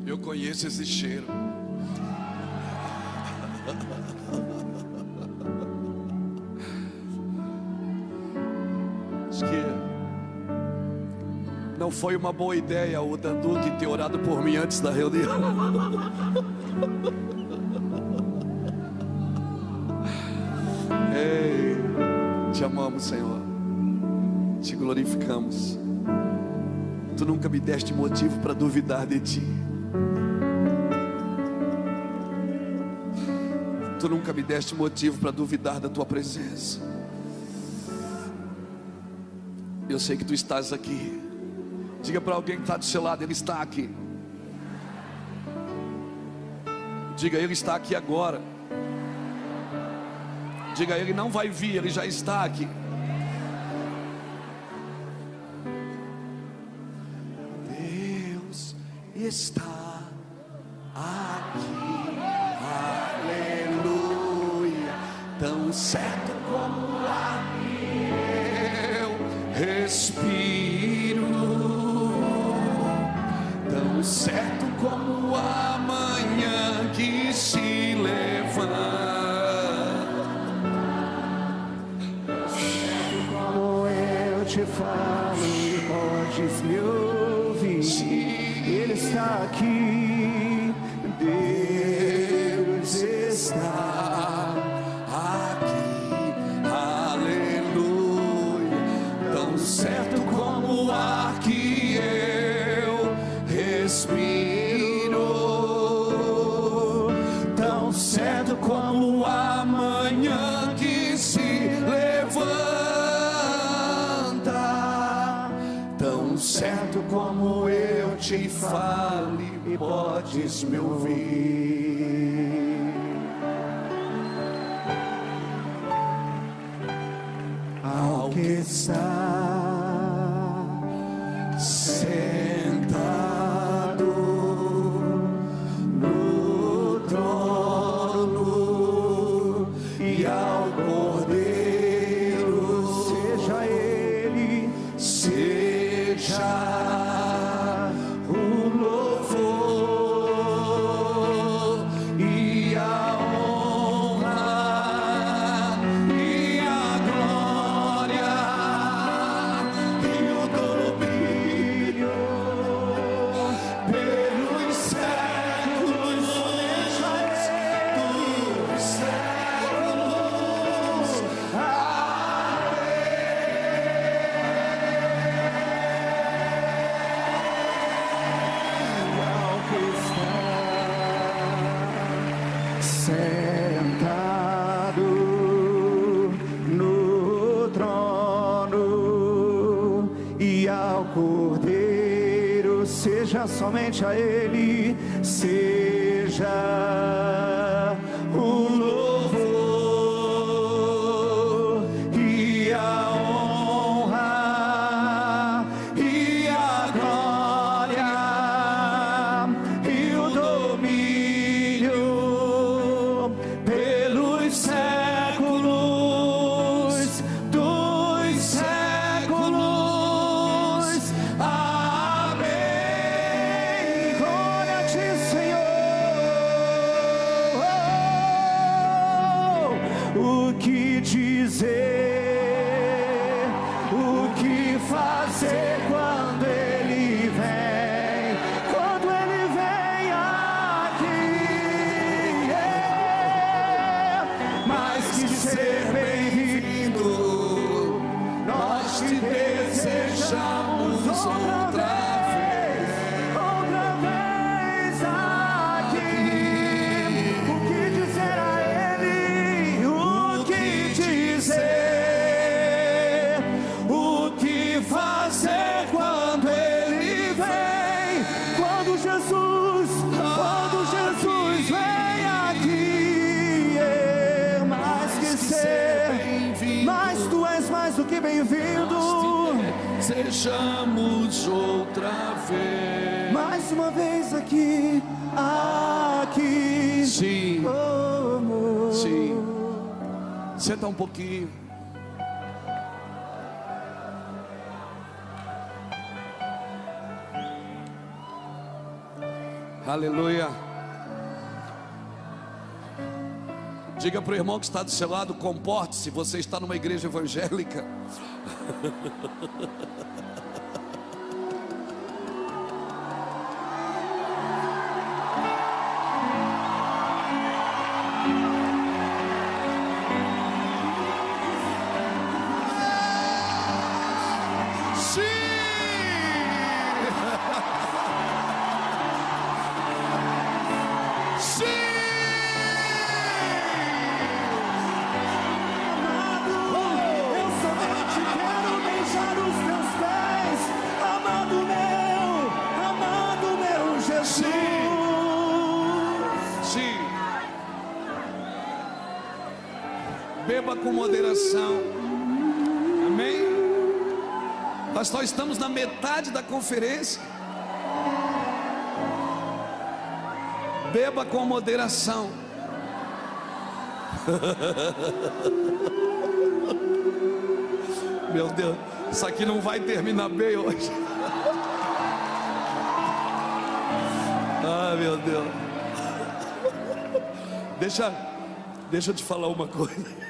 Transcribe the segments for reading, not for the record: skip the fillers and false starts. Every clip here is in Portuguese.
Eu conheço esse cheiro. Acho que não foi uma boa ideia o Danduque ter orado por mim antes da reunião. Ei, te amamos, Senhor. Te glorificamos. Tu nunca me deste motivo para duvidar de Ti. Tu nunca me deste motivo para duvidar da Tua presença. Eu sei que Tu estás aqui. Diga para alguém que está do seu lado: Ele está aqui. Diga: Ele está aqui agora. Diga: Ele não vai vir, Ele já está aqui. Deus está aqui. Aleluia. Tão certo como o ar que eu respiro, tão certo como a manhã que se levanta, como eu te falo e podes me ouvir. Ele está aqui. Deus está aqui, aleluia. Tão certo como o ar que eu respiro, tão certo como a manhã que se levanta, tão certo como eu te falo e podes me ouvir. Ao que está sentado no trono e ao Cordeiro, seja Ele, seja o louvor e a honra e a glória e o domínio pelos séculos dos séculos. Ao que está sentado no trono e ao Cordeiro, seja somente a Ele, seja o louvor e a honra e a glória e o domínio pelos séculos dos séculos. Amém. Glória a Ti, Senhor. O que dizer, o que fazer quando Ele vem, quando Ele vem aqui, mais que ser bem-vindo, nós te desejamos outra vez aqui. O que dizer a Ele, o que dizer, o que fazer quando aqui, bem-vindo. Sejamos outra vez. Mais uma vez aqui, aqui. Sim, Oh, sim. Senta um pouquinho. Aleluia. Diga para o irmão que está do seu lado: comporte-se, você está numa igreja evangélica. Beba com moderação. Amém? Nós só estamos na metade da conferência. Beba com moderação. Meu Deus, isso aqui não vai terminar bem hoje. Ah, meu Deus. Deixa eu te falar uma coisa.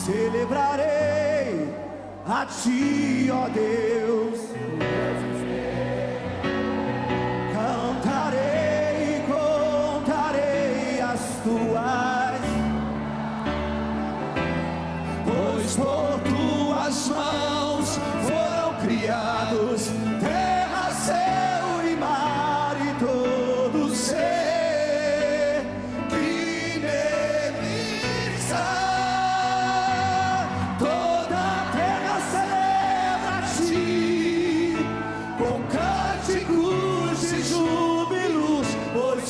Celebrarei a Ti, ó Deus. Cantarei e contarei as Tuas, pois por Tuas mãos foram criados terra, céu e mar e todo ser que nele está.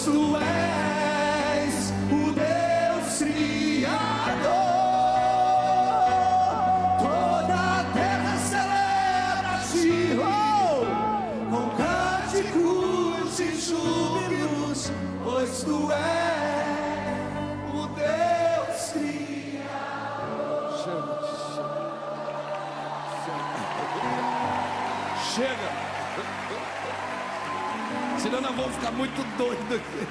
Tu és o Deus Criador, toda a terra celebra-te, com cânticos e júbilos, pois Tu és o Deus Criador. Chega. Senão nós vamos ficar muito doidos aqui.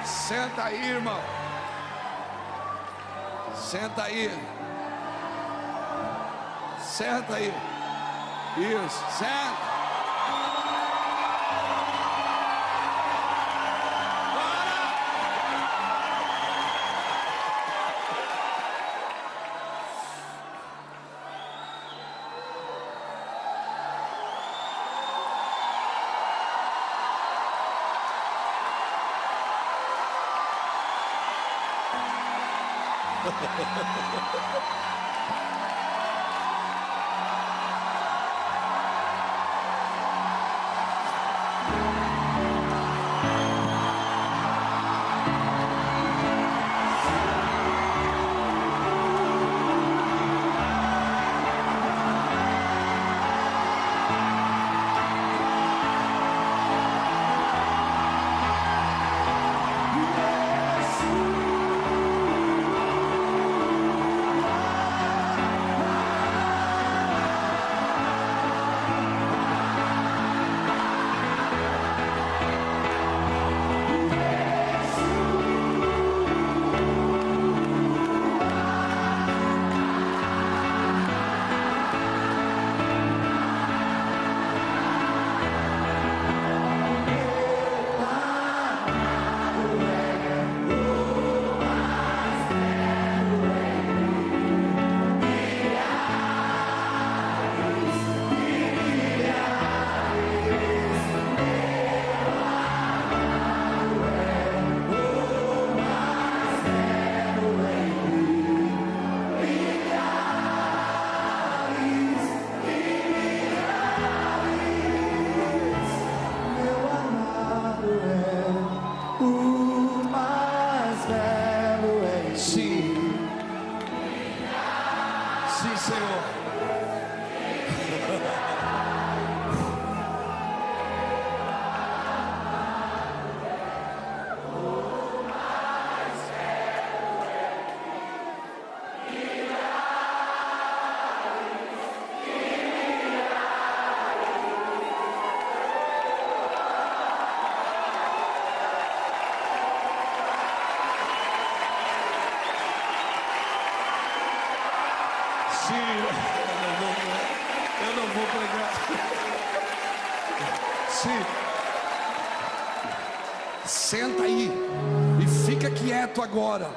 Senta aí, irmão. Senta aí. Senta aí. Isso, senta. Sim. Sim, Senhor. Eu não vou pregar. Sim. Senta aí e fica quieto agora.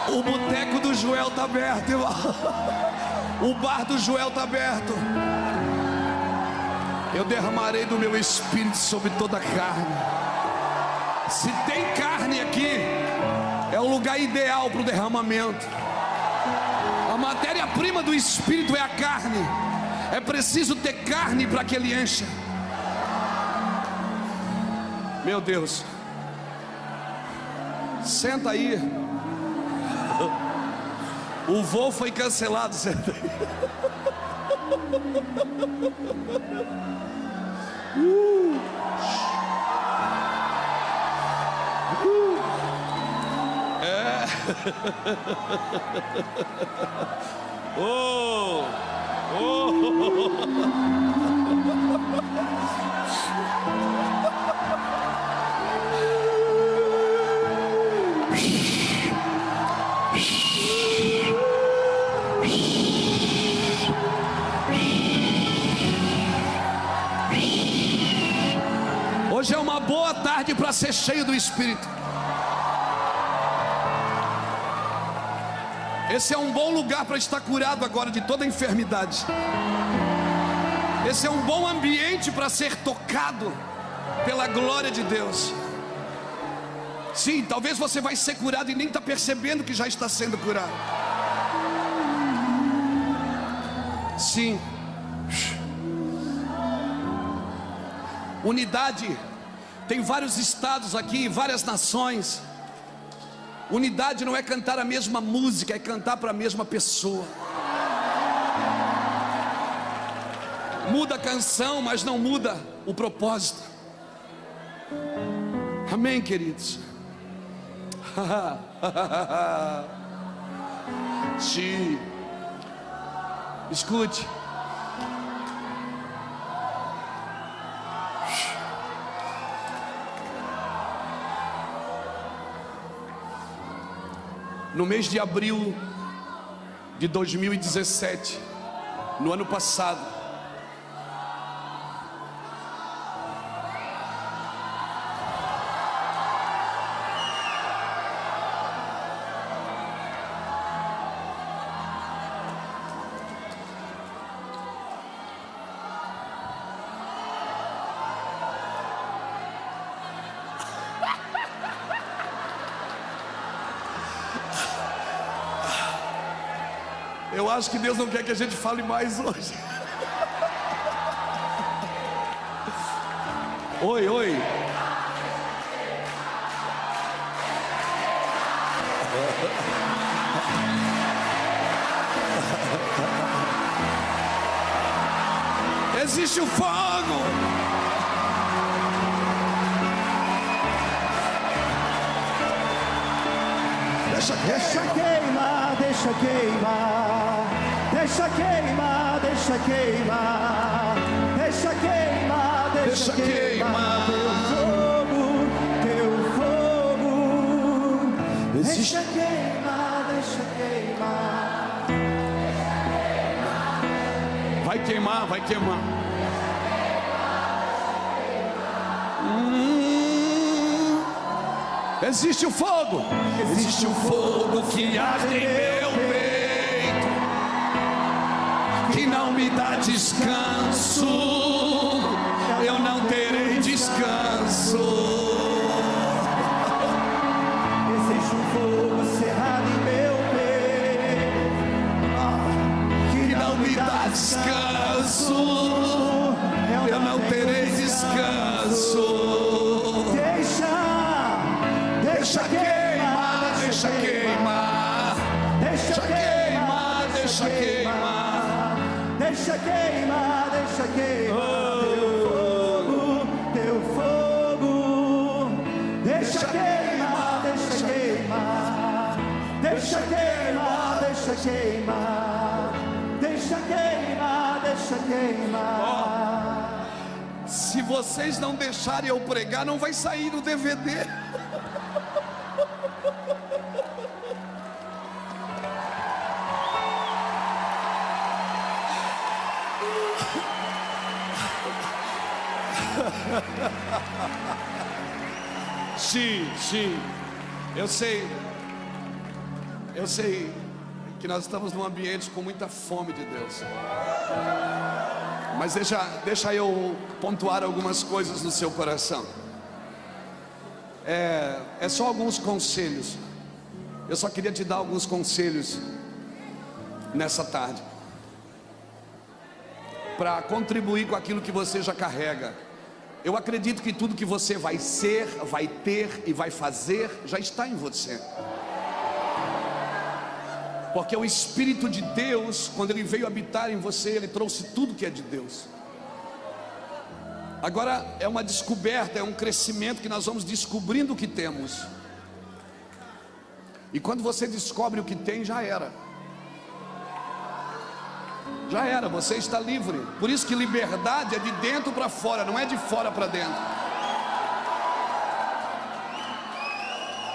O boteco do Joel está aberto, irmão. O bar do Joel está aberto. Eu derramarei do meu espírito sobre toda a carne. Se tem carne aqui, é o lugar ideal para o derramamento. A matéria-prima do espírito é a carne. É preciso ter carne para que ele encha. Meu Deus. Senta aí. O voo foi cancelado. Senta aí. É. Oh. Hoje é uma boa tarde para ser cheio do Espírito. Esse é um bom lugar para estar curado agora de toda enfermidade. Esse é um bom ambiente para ser tocado pela glória de Deus. Sim, talvez você vai ser curado e nem está percebendo que já está sendo curado. Sim. Unidade. Tem vários estados aqui, várias nações. Unidade não é cantar a mesma música, é cantar para a mesma pessoa. Muda a canção, mas não muda o propósito. Amém, queridos? Sim. Escute. No mês de abril de 2017, no ano passado, eu acho que Deus não quer que a gente fale mais hoje. Oi, oi. Existe o fogo. Deixa queimar, deixa queimar, deixa queimar, deixa queimar, deixa queimar, deixa queimar, teu fogo, deixa queimar, deixa queimar. Vai queimar, vai queimar. Existe o fogo, existe o fogo que arde em meu peito, que não me dá descanso, eu não terei descanso. Existe um fogo cerrado em meu peito, Que não me dá descanso, eu não terei descanso. Deixa queimar, deixa queimar, deixa queimar, deixa queimar, deixa queimar, deixa queimar, teu fogo, deixa queimar, deixa queimar, deixa queimar, deixa queimar, deixa queimar, deixa queimar. Se vocês não deixarem eu pregar, não vai sair no DVD. Sim, eu sei que nós estamos num ambiente com muita fome de Deus, mas deixa eu pontuar algumas coisas no seu coração. É só alguns conselhos. Eu só queria te dar alguns conselhos nessa tarde, para contribuir com aquilo que você já carrega. Eu acredito que tudo que você vai ser, vai ter e vai fazer já está em você, porque o Espírito de Deus, quando Ele veio habitar em você, Ele trouxe tudo que é de Deus. Agora é uma descoberta, é um crescimento que nós vamos descobrindo o que temos. E quando você descobre o que tem, já era, você está livre. Por isso que liberdade é de dentro para fora, não é de fora para dentro.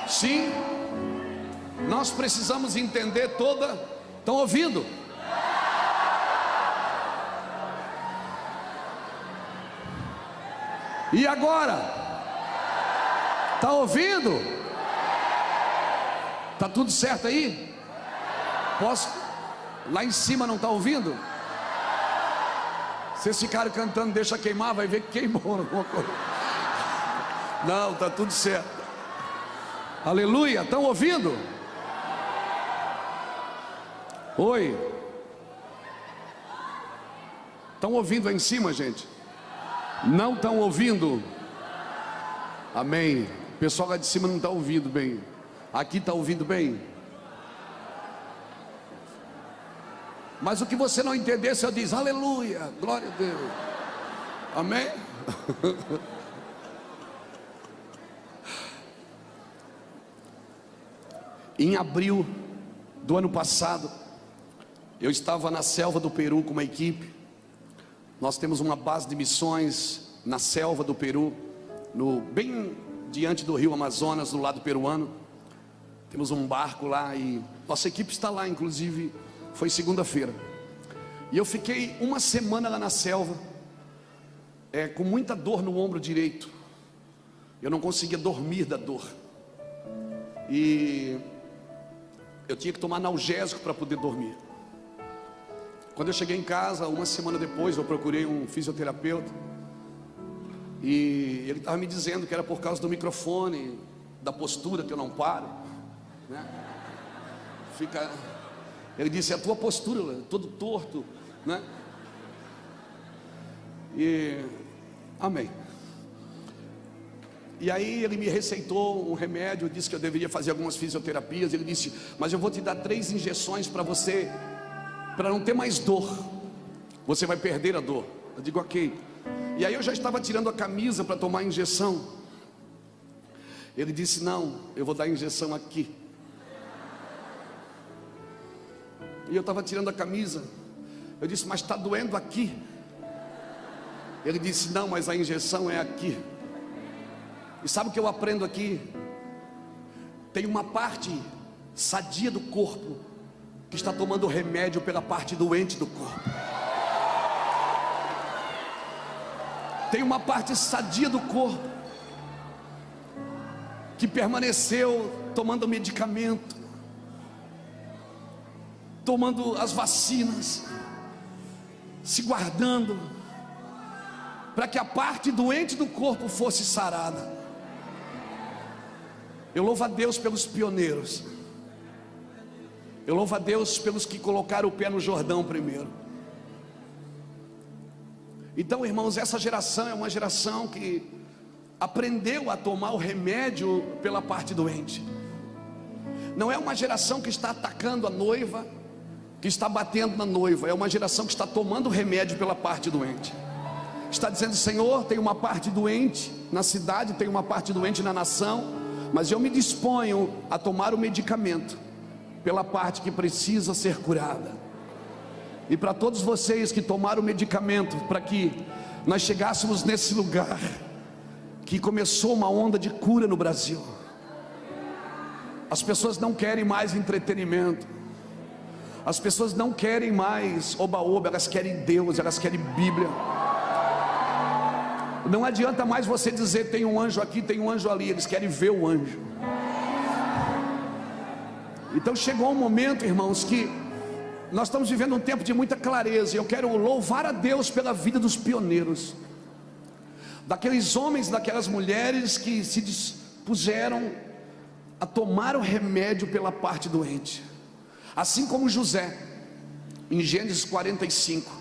Sim, nós precisamos entender toda. Estão ouvindo? E agora? Está ouvindo? Está tudo certo aí? Posso? Lá em cima não está ouvindo? Vocês ficaram cantando deixa queimar, vai ver que queimou alguma coisa. Não, está tudo certo. Aleluia, estão ouvindo? Oi. Estão ouvindo aí em cima, gente? Não estão ouvindo? Amém. O pessoal lá de cima não está ouvindo bem. Aqui está ouvindo bem? Mas o que você não entender, você diz aleluia, glória a Deus. Amém? Em abril do ano passado, eu estava na selva do Peru com uma equipe. Nós temos uma base de missões na selva do Peru, bem diante do rio Amazonas, do lado peruano. Temos um barco lá e nossa equipe está lá, inclusive foi segunda-feira. E eu fiquei uma semana lá na selva, com muita dor no ombro direito. Eu não conseguia dormir da dor. E eu tinha que tomar analgésico para poder dormir. Quando eu cheguei em casa, uma semana depois, eu procurei um fisioterapeuta. E ele estava me dizendo que era por causa do microfone, da postura que eu não paro, né? Ele disse, é a tua postura, todo torto, né? E amém. E aí ele me receitou um remédio, disse que eu deveria fazer algumas fisioterapias. Ele disse, mas eu vou te dar 3 injeções para você, para não ter mais dor. Você vai perder a dor. Eu digo, ok. E aí eu já estava tirando a camisa para tomar a injeção. Ele disse, não, eu vou dar a injeção aqui. E eu estava tirando a camisa. Eu disse, mas está doendo aqui. Ele disse, não, mas a injeção é aqui. E sabe o que eu aprendo aqui? Tem uma parte sadia do corpo que está tomando remédio pela parte doente do corpo. Tem uma parte sadia do corpo que permaneceu tomando medicamento, tomando as vacinas, se guardando, para que a parte doente do corpo fosse sarada. Eu louvo a Deus pelos pioneiros, eu louvo a Deus pelos que colocaram o pé no Jordão primeiro. Então, irmãos, essa geração é uma geração que aprendeu a tomar o remédio pela parte doente. Não é uma geração que está atacando a noiva, que está batendo na noiva. É uma geração que está tomando o remédio pela parte doente. Está dizendo: Senhor, tem uma parte doente na cidade, tem uma parte doente na nação, mas eu me disponho a tomar o medicamento pela parte que precisa ser curada. E para todos vocês que tomaram o medicamento, para que nós chegássemos nesse lugar, que começou uma onda de cura no Brasil. As pessoas não querem mais entretenimento, as pessoas não querem mais oba-oba, elas querem Deus, elas querem Bíblia. Não adianta mais você dizer: tem um anjo aqui, tem um anjo ali. Eles querem ver o anjo. Então chegou um momento, irmãos, que nós estamos vivendo um tempo de muita clareza. E eu quero louvar a Deus pela vida dos pioneiros, daqueles homens, daquelas mulheres que se dispuseram a tomar o remédio pela parte doente. Assim como José, em Gênesis 45,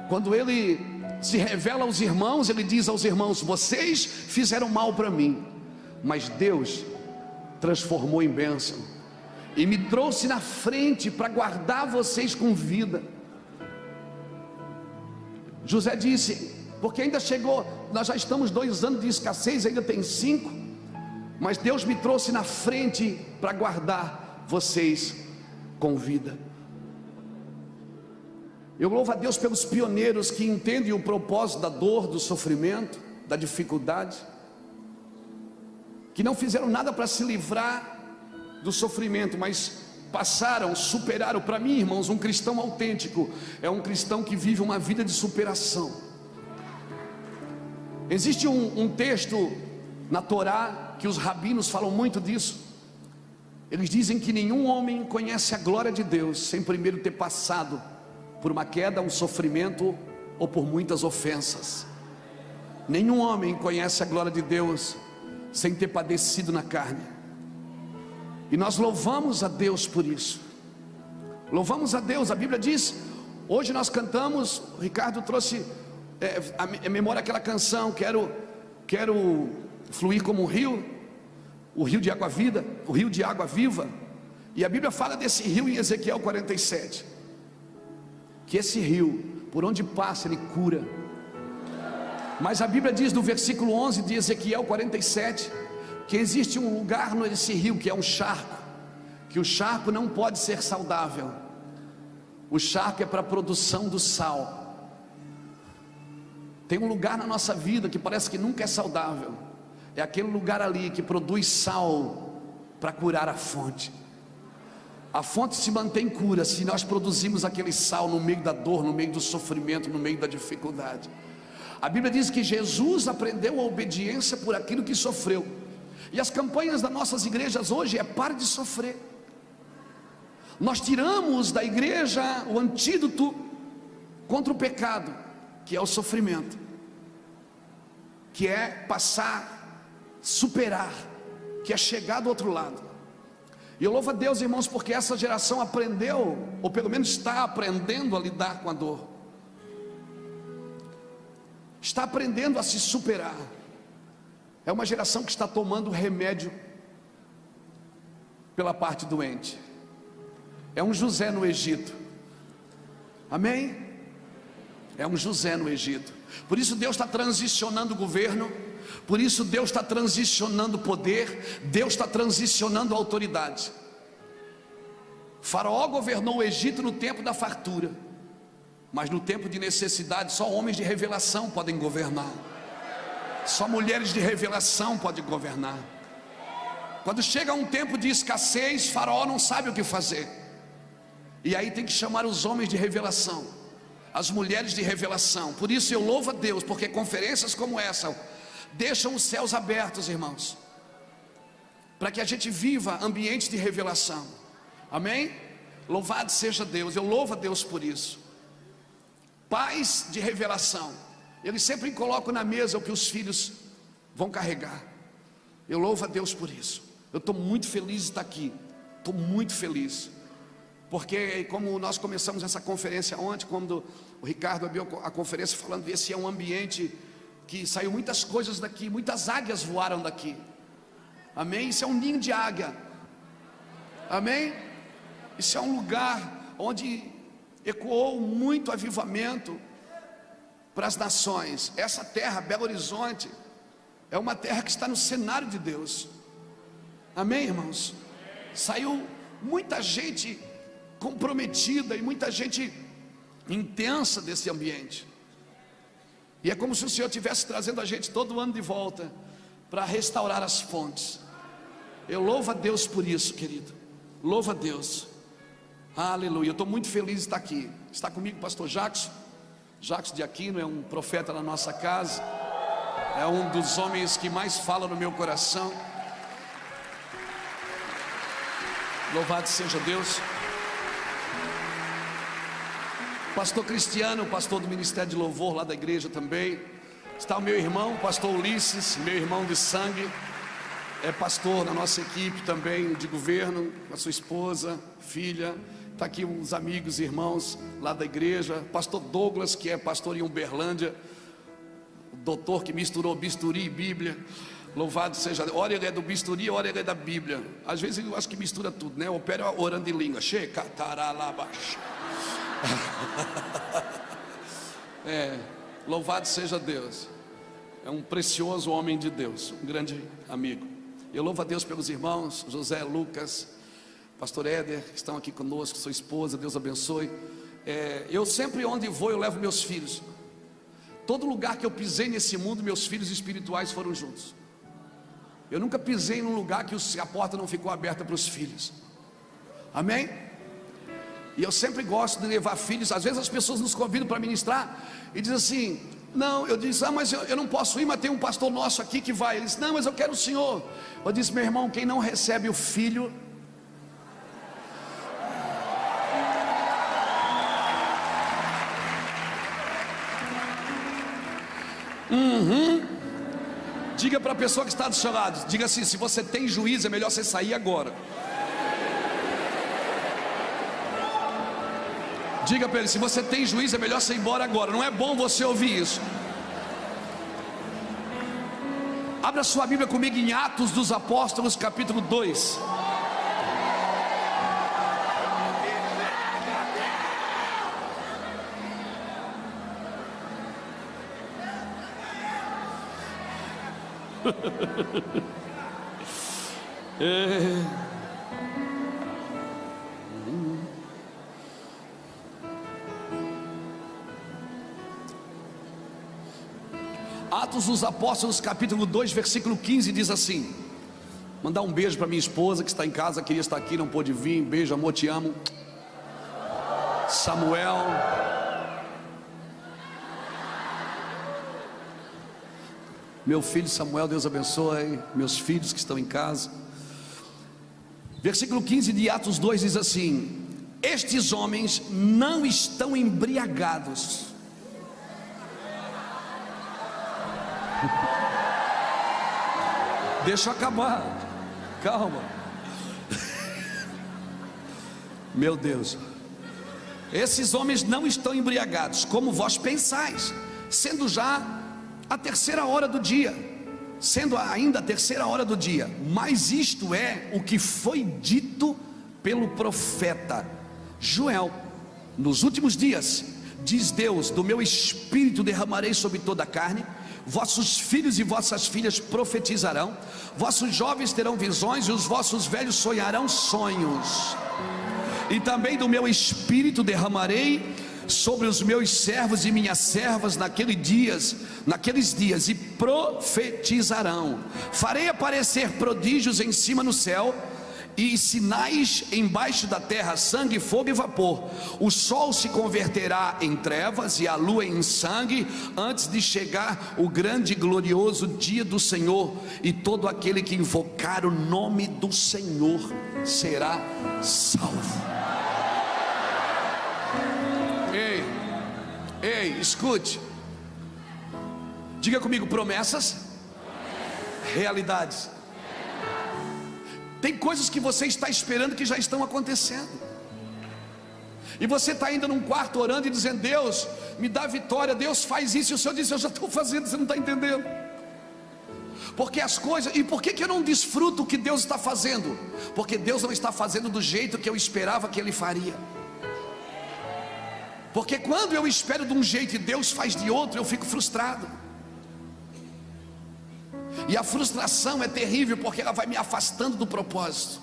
quando ele se revela aos irmãos, ele diz aos irmãos: vocês fizeram mal para mim, mas Deus transformou em bênção e me trouxe na frente para guardar vocês com vida. José disse: porque ainda chegou, nós já estamos 2 anos de escassez, ainda tem 5, mas Deus me trouxe na frente para guardar vocês com vida. Eu louvo a Deus pelos pioneiros que entendem o propósito da dor, do sofrimento, da dificuldade, que não fizeram nada para se livrar do sofrimento, mas passaram, superaram. Para mim, irmãos, um cristão autêntico é um cristão que vive uma vida de superação. Existe um texto na Torá que os rabinos falam muito disso. Eles dizem que nenhum homem conhece a glória de Deus sem primeiro ter passado por uma queda, um sofrimento ou por muitas ofensas. Nenhum homem conhece a glória de Deus sem ter padecido na carne. E nós louvamos a Deus por isso. Louvamos a Deus. A Bíblia diz, hoje nós cantamos, o Ricardo trouxe a memória aquela canção: quero fluir como um rio, o rio de água vida, o rio de água viva. E a Bíblia fala desse rio em Ezequiel 47, que esse rio, por onde passa, ele cura. Mas a Bíblia diz no versículo 11 de Ezequiel 47, que existe um lugar nesse rio que é um charco, que o charco não pode ser saudável. O charco é para a produção do sal. Tem um lugar na nossa vida que parece que nunca é saudável. É aquele lugar ali que produz sal para curar a fonte. A fonte se mantém cura se nós produzimos aquele sal no meio da dor, no meio do sofrimento, no meio da dificuldade. A Bíblia diz que Jesus aprendeu a obediência por aquilo que sofreu. E as campanhas das nossas igrejas hoje é: pare de sofrer. Nós tiramos da igreja o antídoto contra o pecado, que é o sofrimento, que é passar, superar, que é chegar do outro lado. E eu louvo a Deus, irmãos, porque essa geração aprendeu, ou pelo menos está aprendendo a lidar com a dor, está aprendendo a se superar. É uma geração que está tomando remédio pela parte doente. É um José no Egito. Amém? É um José no Egito. Por isso Deus está transicionando o governo, por isso Deus está transicionando o poder, Deus está transicionando a autoridade. Faraó governou o Egito no tempo da fartura, mas no tempo de necessidade só homens de revelação podem governar. Só mulheres de revelação podem governar. Quando chega um tempo de escassez, Faraó não sabe o que fazer, e aí tem que chamar os homens de revelação, as mulheres de revelação. Por isso eu louvo a Deus, porque conferências como essa deixam os céus abertos, irmãos. para que a gente viva ambientes de revelação. Amém? Louvado seja Deus, eu louvo a Deus por isso. Pais de revelação, eles sempre colocam na mesa o que os filhos vão carregar. Eu louvo a Deus por isso. Eu estou muito feliz de estar aqui, estou muito feliz, porque como nós começamos essa conferência ontem, quando o Ricardo abriu a conferência falando desse é um ambiente que saiu muitas coisas daqui, muitas águias voaram daqui. Amém? Isso é um ninho de águia. Amém? Isso é um lugar onde ecoou muito avivamento para as nações. Essa terra, Belo Horizonte, é uma terra que está no cenário de Deus. Amém, irmãos? Saiu muita gente comprometida e muita gente intensa desse ambiente. E é como se o Senhor estivesse trazendo a gente todo ano de volta para restaurar as fontes. Eu louvo a Deus por isso, querido. Louvo a Deus. Aleluia. Eu estou muito feliz de estar aqui. Está comigo o pastor Jackson. Jackson de Aquino é um profeta na nossa casa. É um dos homens que mais fala no meu coração. Louvado seja Deus. Pastor Cristiano, pastor do Ministério de Louvor lá da igreja também. Está o meu irmão, pastor Ulisses, meu irmão de sangue. É pastor na nossa equipe também de governo, com a sua esposa, filha. Está aqui uns amigos, irmãos lá da igreja. Pastor Douglas, que é pastor em Uberlândia. O doutor que misturou bisturi e Bíblia. Louvado seja Deus. Ora ele é do bisturi, ora ele é da Bíblia. Às vezes eu acho que mistura tudo, né? Opera orando em língua. Louvado seja Deus. É um precioso homem de Deus, um grande amigo. Eu louvo a Deus pelos irmãos José, Lucas, pastor Éder, que estão aqui conosco, sua esposa, Deus abençoe. Eu sempre onde vou eu levo meus filhos. Todo lugar que eu pisei nesse mundo, meus filhos espirituais foram juntos. Eu nunca pisei num lugar que a porta não ficou aberta para os filhos. Amém? E eu sempre gosto de levar filhos. Às vezes as pessoas nos convidam para ministrar e dizem assim: não, eu disse, mas eu não posso ir, mas tem um pastor nosso aqui que vai. Ele disse, não, mas eu quero o senhor. Eu disse, meu irmão, quem não recebe o filho diga para a pessoa que está do seu lado, diga assim: se você tem juízo, é melhor você sair agora. Diga para ele: se você tem juízo, é melhor você ir embora agora. Não é bom você ouvir isso. Abra sua Bíblia comigo em Atos dos Apóstolos, capítulo 2. Atos dos Apóstolos, capítulo 2, versículo 15, diz assim: mandar um beijo para minha esposa que está em casa, queria estar aqui, não pôde vir. Beijo, amor, te amo. Samuel, meu filho Samuel, Deus abençoe. Meus filhos que estão em casa. Versículo 15 de Atos 2 diz assim: estes homens não estão embriagados. Deixa eu acabar, calma. Meu Deus, esses homens não estão embriagados, como vós pensais, sendo já a terceira hora do dia, sendo ainda a terceira hora do dia. Mas isto é o que foi dito pelo profeta Joel: nos últimos dias, diz Deus, do meu espírito derramarei sobre toda a carne. Vossos filhos e vossas filhas profetizarão, vossos jovens terão visões e os vossos velhos sonharão sonhos. E também do meu espírito derramarei sobre os meus servos e minhas servas naqueles dias, e profetizarão. Farei aparecer prodígios em cima no céu e sinais embaixo da terra: sangue, fogo e vapor. O sol se converterá em trevas e a lua em sangue, antes de chegar o grande e glorioso dia do Senhor, e todo aquele que invocar o nome do Senhor será salvo. Ei, escute. Diga comigo: promessas, realidades. Tem coisas que você está esperando que já estão acontecendo, e você está ainda num quarto orando e dizendo: Deus, me dá vitória, Deus faz isso, e o Senhor diz: eu já estou fazendo, você não está entendendo. Porque as coisas, e por que eu não desfruto o que Deus está fazendo? Porque Deus não está fazendo do jeito que eu esperava que Ele faria. Porque quando eu espero de um jeito e Deus faz de outro, eu fico frustrado. E a frustração é terrível, porque ela vai me afastando do propósito.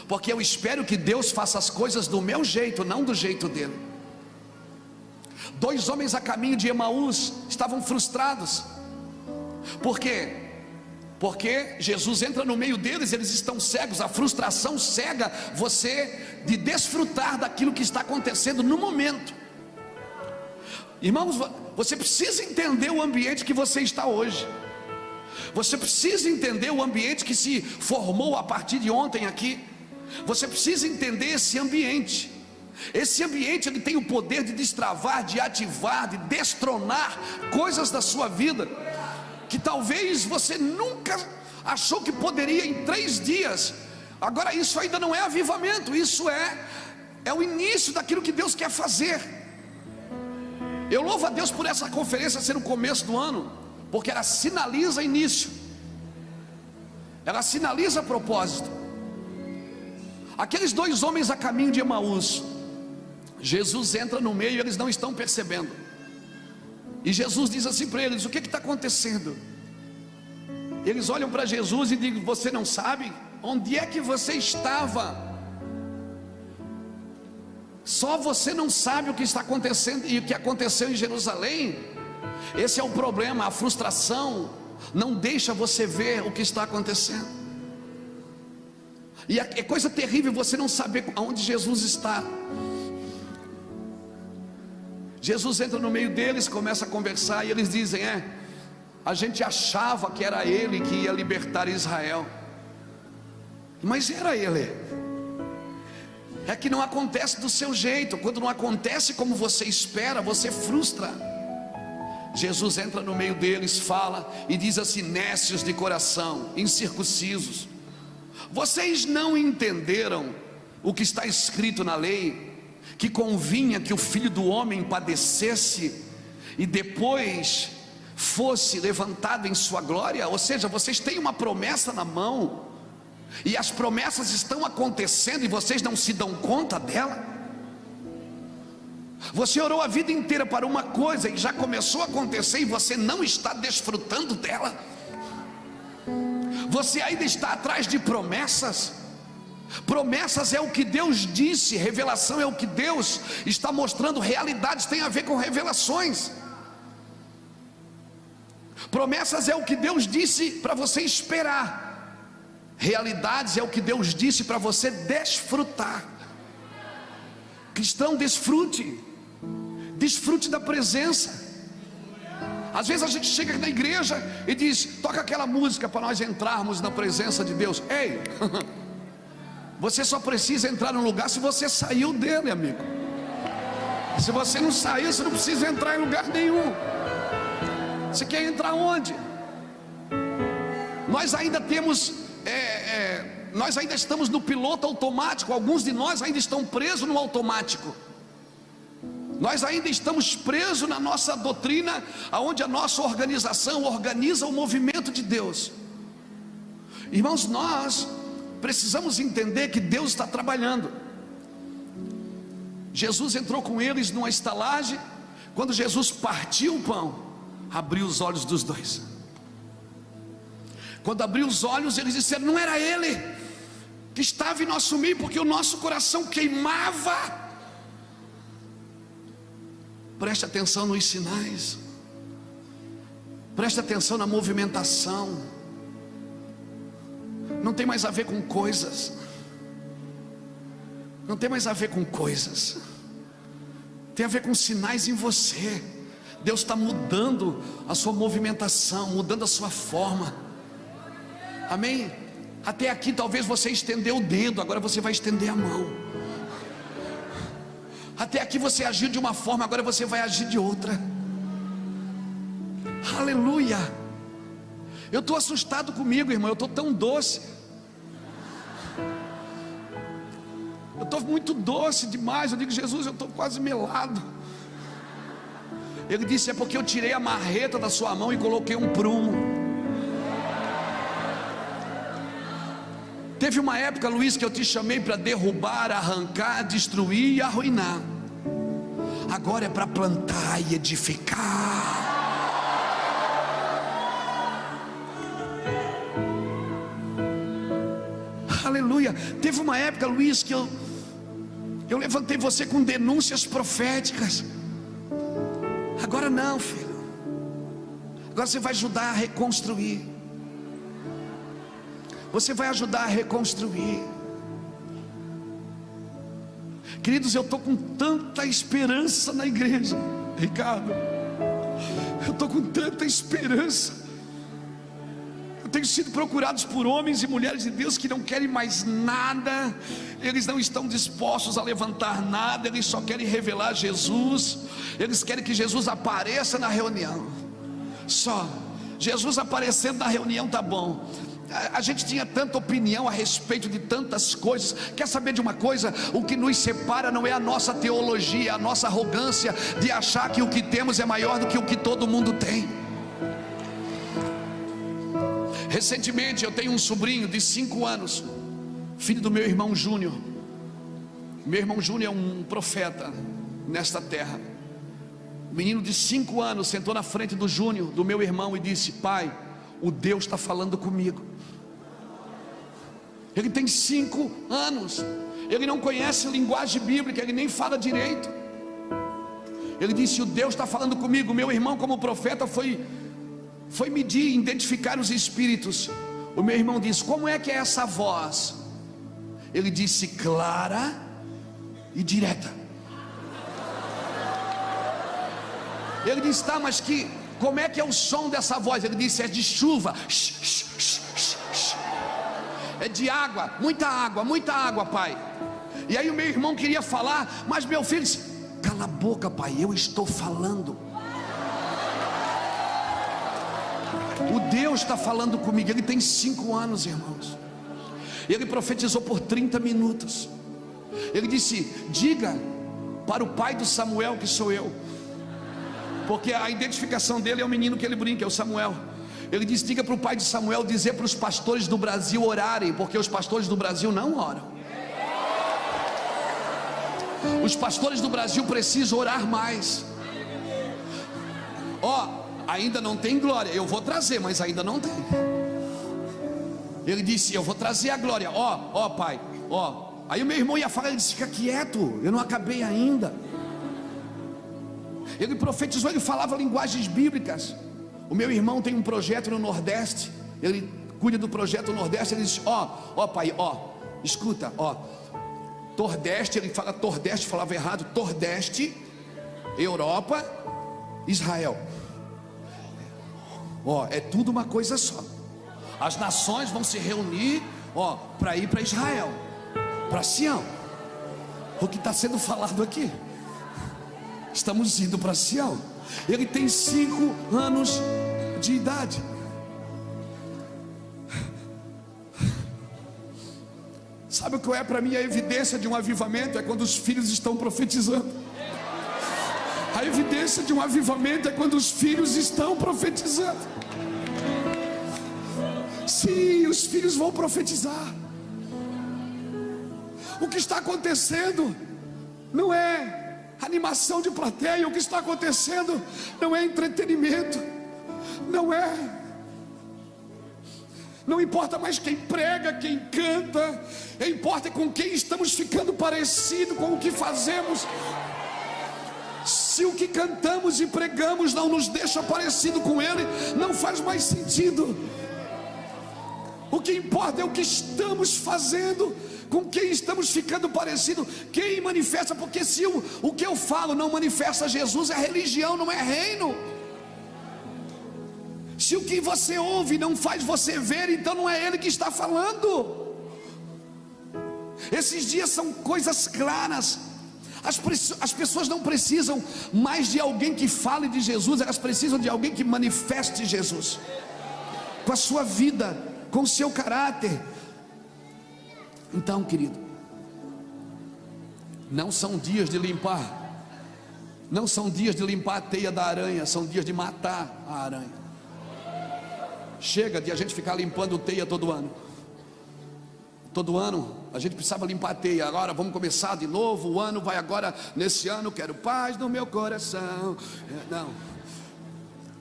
Porque eu espero que Deus faça as coisas do meu jeito, não do jeito dele. 2 homens a caminho de Emaús estavam frustrados. Por quê? Porque Jesus entra no meio deles, eles estão cegos. A frustração cega você de desfrutar daquilo que está acontecendo no momento. Irmãos, você precisa entender o ambiente que você está hoje. Você precisa entender o ambiente que se formou a partir de ontem aqui. Você precisa entender esse ambiente. Esse ambiente, ele tem o poder de destravar, de ativar, de destronar coisas da sua vida que talvez você nunca achou que poderia em 3 dias. Agora, isso ainda não é avivamento, isso é o início daquilo que Deus quer fazer. Eu louvo a Deus por essa conferência ser no começo do ano, porque ela sinaliza início, ela sinaliza propósito. Aqueles 2 homens a caminho de Emaús, Jesus entra no meio e eles não estão percebendo. E Jesus diz assim para eles: o que está acontecendo? Eles olham para Jesus e dizem: você não sabe? Onde é que você estava? Só você não sabe o que está acontecendo e o que aconteceu em Jerusalém. Esse é o problema, a frustração não deixa você ver o que está acontecendo. E é coisa terrível você não saber aonde Jesus está. Jesus entra no meio deles, começa a conversar, e eles dizem: a gente achava que era Ele que ia libertar Israel, mas era Ele. É que não acontece do seu jeito. Quando não acontece como você espera, você frustra. Jesus entra no meio deles, fala e diz assim: nécios de coração, incircuncisos, vocês não entenderam o que está escrito na lei, que convinha que o Filho do Homem padecesse e depois fosse levantado em sua glória? Ou seja, vocês têm uma promessa na mão, e as promessas estão acontecendo e vocês não se dão conta dela. Você orou a vida inteira para uma coisa e já começou a acontecer e você não está desfrutando dela. Você ainda está atrás de promessas. Promessas é o que Deus disse, revelação é o que Deus está mostrando. Realidades tem a ver com revelações. Promessas é o que Deus disse para você esperar. Realidades é o que Deus disse para você desfrutar. Cristão, desfrute da presença. Às vezes a gente chega aqui na igreja e diz: toca aquela música para nós entrarmos na presença de Deus. Ei, você só precisa entrar num lugar se você saiu dele, amigo. Se você não saiu, você não precisa entrar em lugar nenhum. Você quer entrar onde? Nós ainda temos nós ainda estamos no piloto automático. Alguns de nós ainda estão presos no automático. Nós ainda estamos presos na nossa doutrina, aonde a nossa organização organiza o movimento de Deus. Irmãos, nós precisamos entender que Deus está trabalhando. Jesus entrou com eles numa estalagem. Quando Jesus partiu o pão, abriu os olhos dos 2. Quando abriu os olhos, eles disseram: não era Ele que estava em nosso meio, porque o nosso coração queimava. Preste atenção nos sinais, preste atenção na movimentação. não tem mais a ver com coisas. Não tem mais a ver com coisas. Tem a ver com sinais em você. Deus está mudando a sua movimentação, mudando a sua forma. Amém? Até aqui talvez você estendeu o dedo, agora você vai estender a mão. Até aqui você agiu de uma forma, agora você vai agir de outra. Aleluia. Eu estou assustado comigo, irmão. Eu estou tão doce. Eu estou muito doce demais. Eu digo, Jesus, eu estou quase melado. Ele disse, é porque eu tirei a marreta da sua mão e coloquei um prumo. Teve uma época, Luiz, que eu te chamei para derrubar, arrancar, destruir e arruinar. Agora é para plantar e edificar. Aleluia. Teve uma época, Luiz, que eu levantei você com denúncias proféticas. Agora não, filho. Agora você vai ajudar a reconstruir. Você vai ajudar a reconstruir. Queridos, eu estou com tanta esperança na igreja, Ricardo. Eu estou com tanta esperança. Eu tenho sido procurados por homens e mulheres de Deus que não querem mais nada. Eles não estão dispostos a levantar nada. Eles só querem revelar Jesus. Eles querem que Jesus apareça na reunião. Só Jesus aparecendo na reunião tá bom. A gente tinha tanta opinião a respeito de tantas coisas. Quer saber de uma coisa? O que nos separa não é a nossa teologia, a nossa arrogância de achar que o que temos é maior do que o que todo mundo tem. Recentemente eu tenho um sobrinho de 5 anos, filho do meu irmão Júnior. Meu irmão Júnior é um profeta nesta terra. O menino de 5 anos sentou na frente do Júnior, do meu irmão, e disse: pai, o Deus está falando comigo. Ele tem 5 anos. Ele não conhece linguagem bíblica, ele nem fala direito. Ele disse: o Deus está falando comigo. Meu irmão, como profeta, foi medir, identificar os espíritos. O meu irmão disse: como é que é essa voz? Ele disse: clara e direta. Ele disse: tá, mas como é que é o som dessa voz? Ele disse: é de chuva. É de água, muita água, pai. E aí o meu irmão queria falar, mas meu filho disse: cala a boca, pai, eu estou falando. O Deus está falando comigo. Ele tem 5 anos, irmãos. Ele profetizou por 30 minutos. Ele disse: diga para o pai do Samuel que sou eu, porque a identificação dele é o menino que ele brinca, é o Samuel. Ele disse: diga para o pai de Samuel dizer para os pastores do Brasil orarem, porque os pastores do Brasil não oram. Os pastores do Brasil precisam orar mais. Ainda não tem glória, eu vou trazer, mas ainda não tem. Ele disse: eu vou trazer a glória. Pai, Aí o meu irmão ia falar, ele disse: fica quieto, eu não acabei ainda. Ele profetizou, ele falava linguagens bíblicas. O meu irmão tem um projeto no Nordeste, ele cuida do projeto no Nordeste. Ele disse: pai, escuta, Tordeste, ele fala Tordeste, falava errado, Tordeste, Europa, Israel. É tudo uma coisa só. As nações vão se reunir, para ir para Israel, para Sião. O que está sendo falado aqui? Estamos indo para Sião. Ele tem 5 anos de idade. Sabe o que é para mim a evidência de um avivamento? É quando os filhos estão profetizando. A evidência de um avivamento é quando os filhos estão profetizando. Sim, os filhos vão profetizar. O que está acontecendo não é animação de plateia. O que está acontecendo não é entretenimento. Não importa mais quem prega, quem canta. Importa com quem estamos ficando parecido com o que fazemos. Se o que cantamos e pregamos não nos deixa parecido com Ele, não faz mais sentido. O que importa é o que estamos fazendo, com quem estamos ficando parecido, quem manifesta. Porque se o que eu falo não manifesta Jesus, é religião, não é reino. Se o que você ouve não faz você ver, então não é Ele que está falando. Esses dias são coisas claras. As pessoas não precisam mais de alguém que fale de Jesus, elas precisam de alguém que manifeste Jesus, com a sua vida, com o seu caráter. Então, querido, não são dias de limpar, não são dias de limpar a teia da aranha, são dias de matar a aranha. Chega de a gente ficar limpando teia todo ano. Todo ano a gente precisava limpar a teia. Agora vamos começar de novo. O ano vai agora. Nesse ano quero paz no meu coração. Não,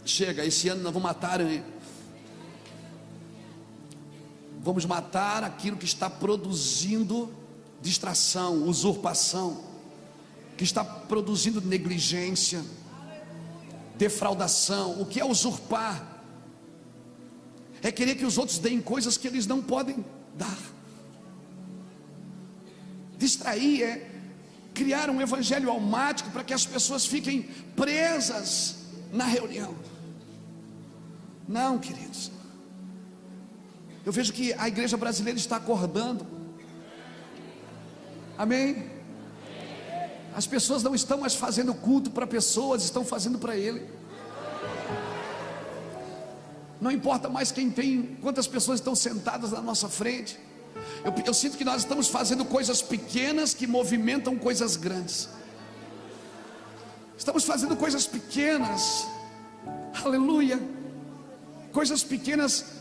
chega, esse ano nós vamos matar a aranha. Vamos matar aquilo que está produzindo distração, usurpação, que está produzindo negligência, defraudação. O que é usurpar? É querer que os outros deem coisas que eles não podem dar. Distrair é criar um evangelho almático para que as pessoas fiquem presas na reunião. Não, queridos. Eu vejo que a igreja brasileira está acordando. Amém? As pessoas não estão mais fazendo culto para pessoas, estão fazendo para Ele. Não importa mais quem tem, quantas pessoas estão sentadas na nossa frente. Eu sinto que nós estamos fazendo coisas pequenas que movimentam coisas grandes. Estamos fazendo coisas pequenas, aleluia, coisas pequenas.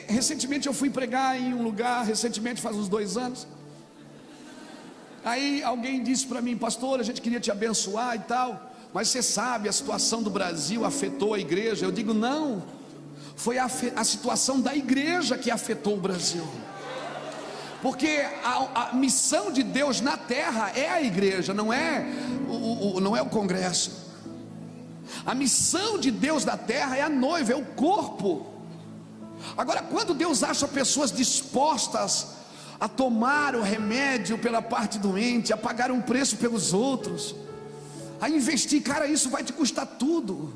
Recentemente eu fui pregar em um lugar, recentemente faz uns 2 anos. Aí alguém disse para mim: pastor, a gente queria te abençoar e tal, mas você sabe, a situação do Brasil afetou a igreja. Eu digo: não, foi a situação da igreja que afetou o Brasil. Porque a missão de Deus na terra é a igreja, não é o congresso. A missão de Deus na terra é a noiva, é o corpo. Agora, quando Deus acha pessoas dispostas a tomar o remédio pela parte doente, a pagar um preço pelos outros, a investir, cara, isso vai te custar tudo.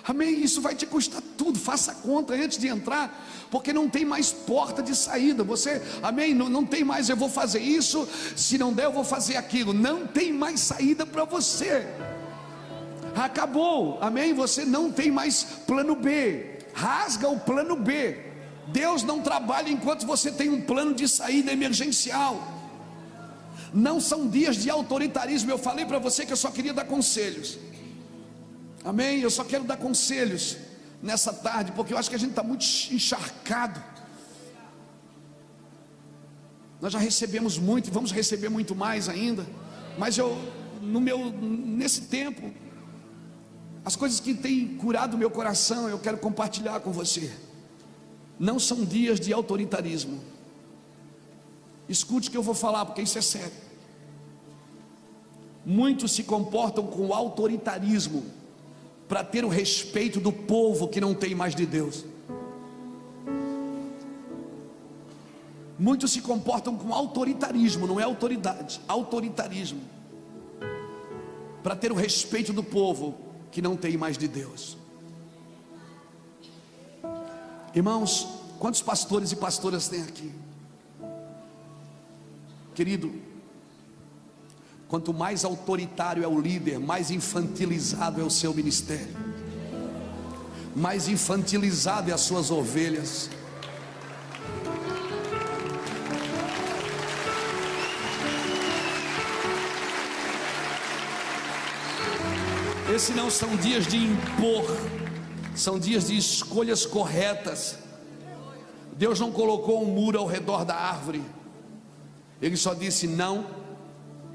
Amém? Isso vai te custar tudo. Faça a conta antes de entrar, porque não tem mais porta de saída. Você, amém? Não tem mais, eu vou fazer isso, se não der eu vou fazer aquilo. Não tem mais saída para você. Acabou, amém? Você não tem mais plano B. Rasga o plano B. Deus não trabalha enquanto você tem um plano de saída emergencial. Não são dias de autoritarismo. Eu falei para você que eu só queria dar conselhos. Amém? Eu só quero dar conselhos nessa tarde, porque eu acho que a gente está muito encharcado. Nós já recebemos muito e vamos receber muito mais ainda. Mas nesse tempo, as coisas que têm curado o meu coração, eu quero compartilhar com você. Não são dias de autoritarismo. Escute o que eu vou falar, porque isso é sério. Muitos se comportam com autoritarismo para ter o respeito do povo que não tem mais de Deus. Muitos se comportam com autoritarismo, não é autoridade, autoritarismo, para ter o respeito do povo que não tem mais de Deus. Irmãos, quantos pastores e pastoras tem aqui? Querido, quanto mais autoritário é o líder, mais infantilizado é o seu ministério, mais infantilizado é as suas ovelhas. Esses não são dias de impor, são dias de escolhas corretas. Deus não colocou um muro ao redor da árvore, Ele só disse: não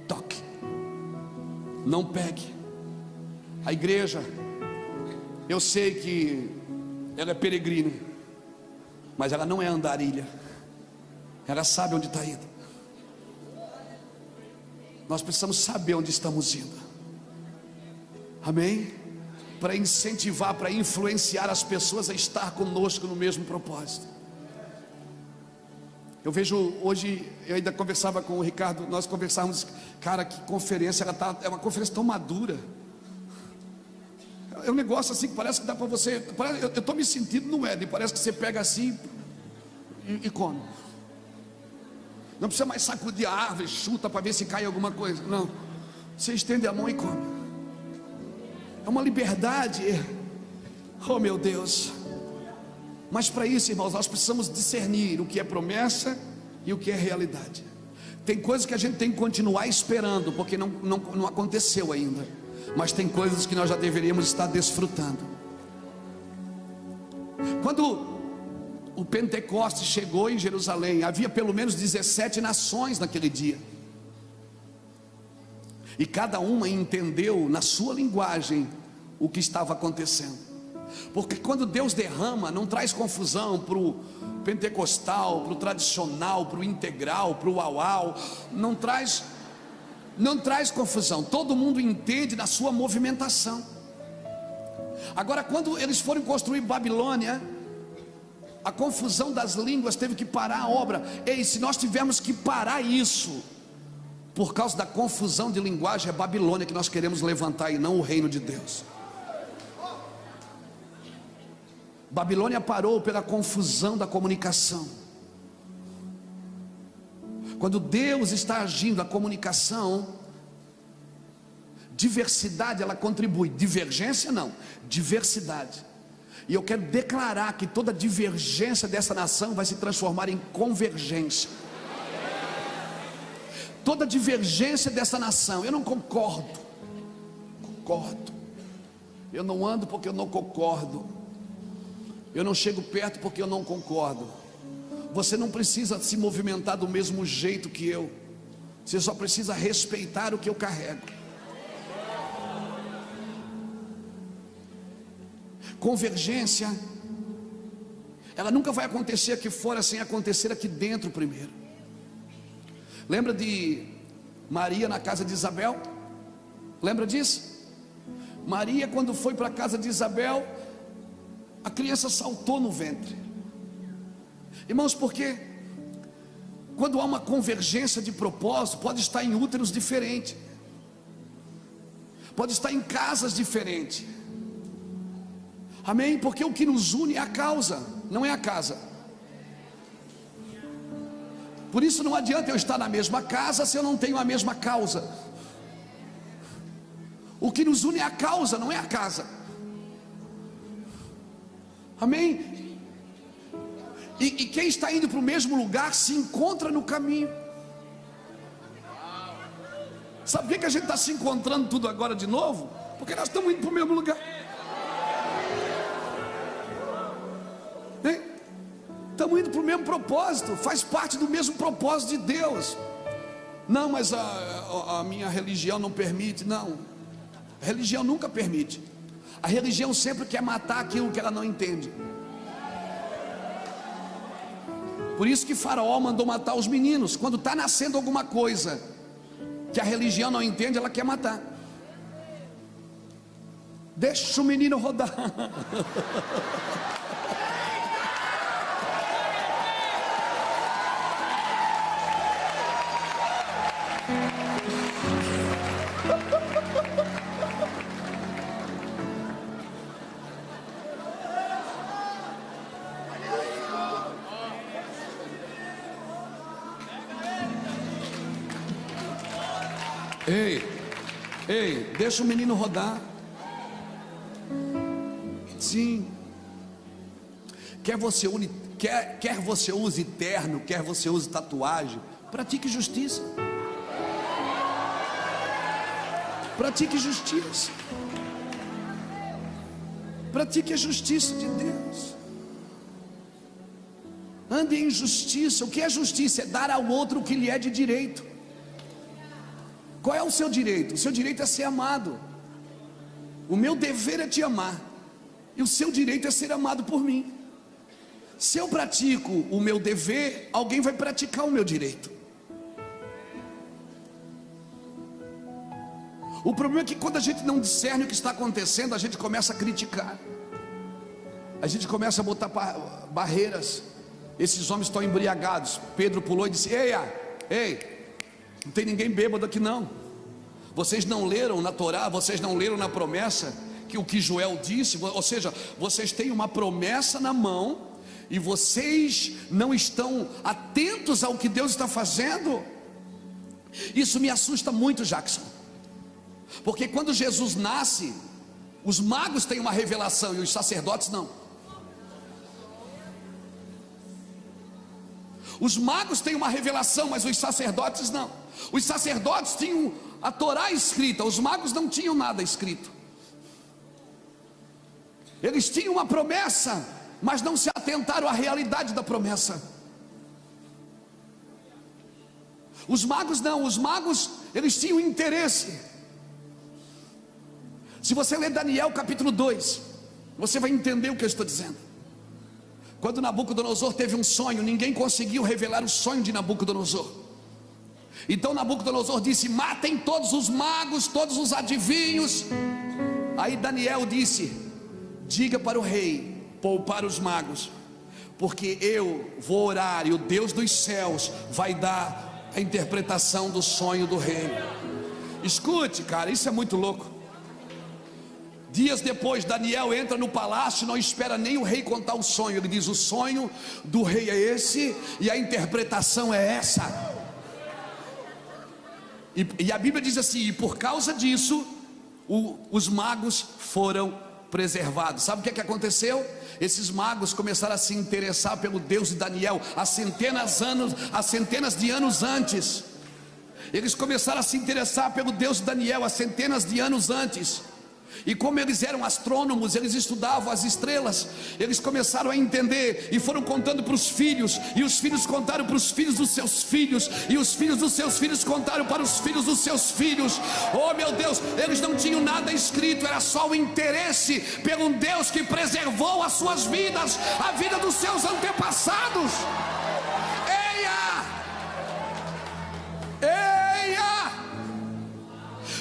toque, não pegue. A igreja, eu sei que ela é peregrina, mas ela não é andarilha, ela sabe onde está indo. Nós precisamos saber onde estamos indo. Amém? Para incentivar, para influenciar as pessoas a estar conosco no mesmo propósito. Eu vejo hoje, eu ainda conversava com o Ricardo, nós conversávamos, cara, que conferência, é uma conferência tão madura. É um negócio assim que parece que dá para você. Eu estou me sentindo no Éden, parece que você pega assim e come. Não precisa mais sacudir a árvore, chuta para ver se cai alguma coisa. Não, você estende a mão e come. É uma liberdade. Oh meu Deus. Mas para isso, irmãos, nós precisamos discernir o que é promessa e o que é realidade. Tem coisas que a gente tem que continuar esperando, porque não aconteceu ainda. Mas tem coisas que nós já deveríamos estar desfrutando. Quando o Pentecostes chegou em Jerusalém, havia pelo menos 17 nações naquele dia. E cada uma entendeu na sua linguagem o que estava acontecendo. Porque quando Deus derrama, não traz confusão para o pentecostal, para o tradicional, para o integral, para o auau. Não traz confusão. Todo mundo entende na sua movimentação. Agora, quando eles foram construir Babilônia, a confusão das línguas teve que parar a obra. Ei, se nós tivermos que parar isso por causa da confusão de linguagem, é Babilônia que nós queremos levantar e não o reino de Deus. Babilônia parou pela confusão da comunicação. Quando Deus está agindo, a comunicação, diversidade ela contribui, divergência não, diversidade. E eu quero declarar que toda divergência dessa nação vai se transformar em convergência. Toda divergência dessa nação, eu não concordo, eu não ando porque eu não concordo, eu não chego perto porque eu não concordo. Você não precisa se movimentar do mesmo jeito que eu, você só precisa respeitar o que eu carrego. Convergência, ela nunca vai acontecer aqui fora sem acontecer aqui dentro primeiro. Lembra de Maria na casa de Isabel? Lembra disso? Maria, quando foi para a casa de Isabel, a criança saltou no ventre. Irmãos, porque quando há uma convergência de propósito, pode estar em úteros diferentes, pode estar em casas diferentes. Amém? Porque o que nos une é a causa, não é a casa. Por isso não adianta eu estar na mesma casa se eu não tenho a mesma causa. O que nos une é a causa, não é a casa. Amém? E quem está indo para o mesmo lugar se encontra no caminho. Sabe por que a gente está se encontrando tudo agora de novo? Porque nós estamos indo para o mesmo lugar. Estamos indo para o mesmo propósito, faz parte do mesmo propósito de Deus. Não, mas a minha religião não permite. Não, a religião nunca permite. A religião sempre quer matar aquilo que ela não entende. Por isso que Faraó mandou matar os meninos. Quando está nascendo alguma coisa que a religião não entende, ela quer matar. Deixa o menino rodar. Ei, deixa o menino rodar. Sim. Quer você use terno, quer você use tatuagem, pratique justiça. Pratique justiça. Pratique a justiça de Deus. Ande em justiça. O que é justiça? É dar ao outro o que lhe é de direito. Qual é o seu direito? O seu direito é ser amado. O meu dever é te amar, e o seu direito é ser amado por mim. Se eu pratico o meu dever, alguém vai praticar o meu direito. O problema é que quando a gente não discerne o que está acontecendo, a gente começa a criticar, a gente começa a botar barreiras. esses homens estão embriagados. Pedro pulou e disse: ei, não tem ninguém bêbado aqui não. Vocês não leram na Torá, vocês não leram na promessa que o que Joel disse? Ou seja, vocês têm uma promessa na mão e vocês não estão atentos ao que Deus está fazendo. Isso me assusta muito, Jackson, porque quando Jesus nasce, os magos têm uma revelação e os sacerdotes não. Os magos têm uma revelação, mas os sacerdotes não. Os sacerdotes tinham a Torá escrita, os magos não tinham nada escrito. Eles tinham uma promessa, mas não se atentaram à realidade da promessa. Os magos não, os magos, eles tinham interesse. Se você ler Daniel capítulo 2, você vai entender o que eu estou dizendo. Quando Nabucodonosor teve um sonho, ninguém conseguiu revelar o sonho de Nabucodonosor. Então Nabucodonosor disse: matem todos os magos, todos os adivinhos. Aí Daniel disse: diga para o rei poupar os magos, porque eu vou orar e o Deus dos céus vai dar a interpretação do sonho do rei. Escute, cara, isso é muito louco. Dias depois, Daniel entra no palácio, não espera nem o rei contar o sonho. Ele diz: o sonho do rei é esse e a interpretação é essa. E a Bíblia diz assim: e por causa disso os magos foram preservados. Sabe o que aconteceu? Esses magos começaram a se interessar pelo Deus de Daniel há centenas de anos antes. Eles começaram a se interessar pelo Deus de Daniel há centenas de anos antes. E como eles eram astrônomos, eles estudavam as estrelas, eles começaram a entender e foram contando para os filhos, e os filhos contaram para os filhos dos seus filhos, e os filhos dos seus filhos contaram para os filhos dos seus filhos. Oh meu Deus, eles não tinham nada escrito, era só o interesse pelo Deus que preservou as suas vidas, a vida dos seus antepassados.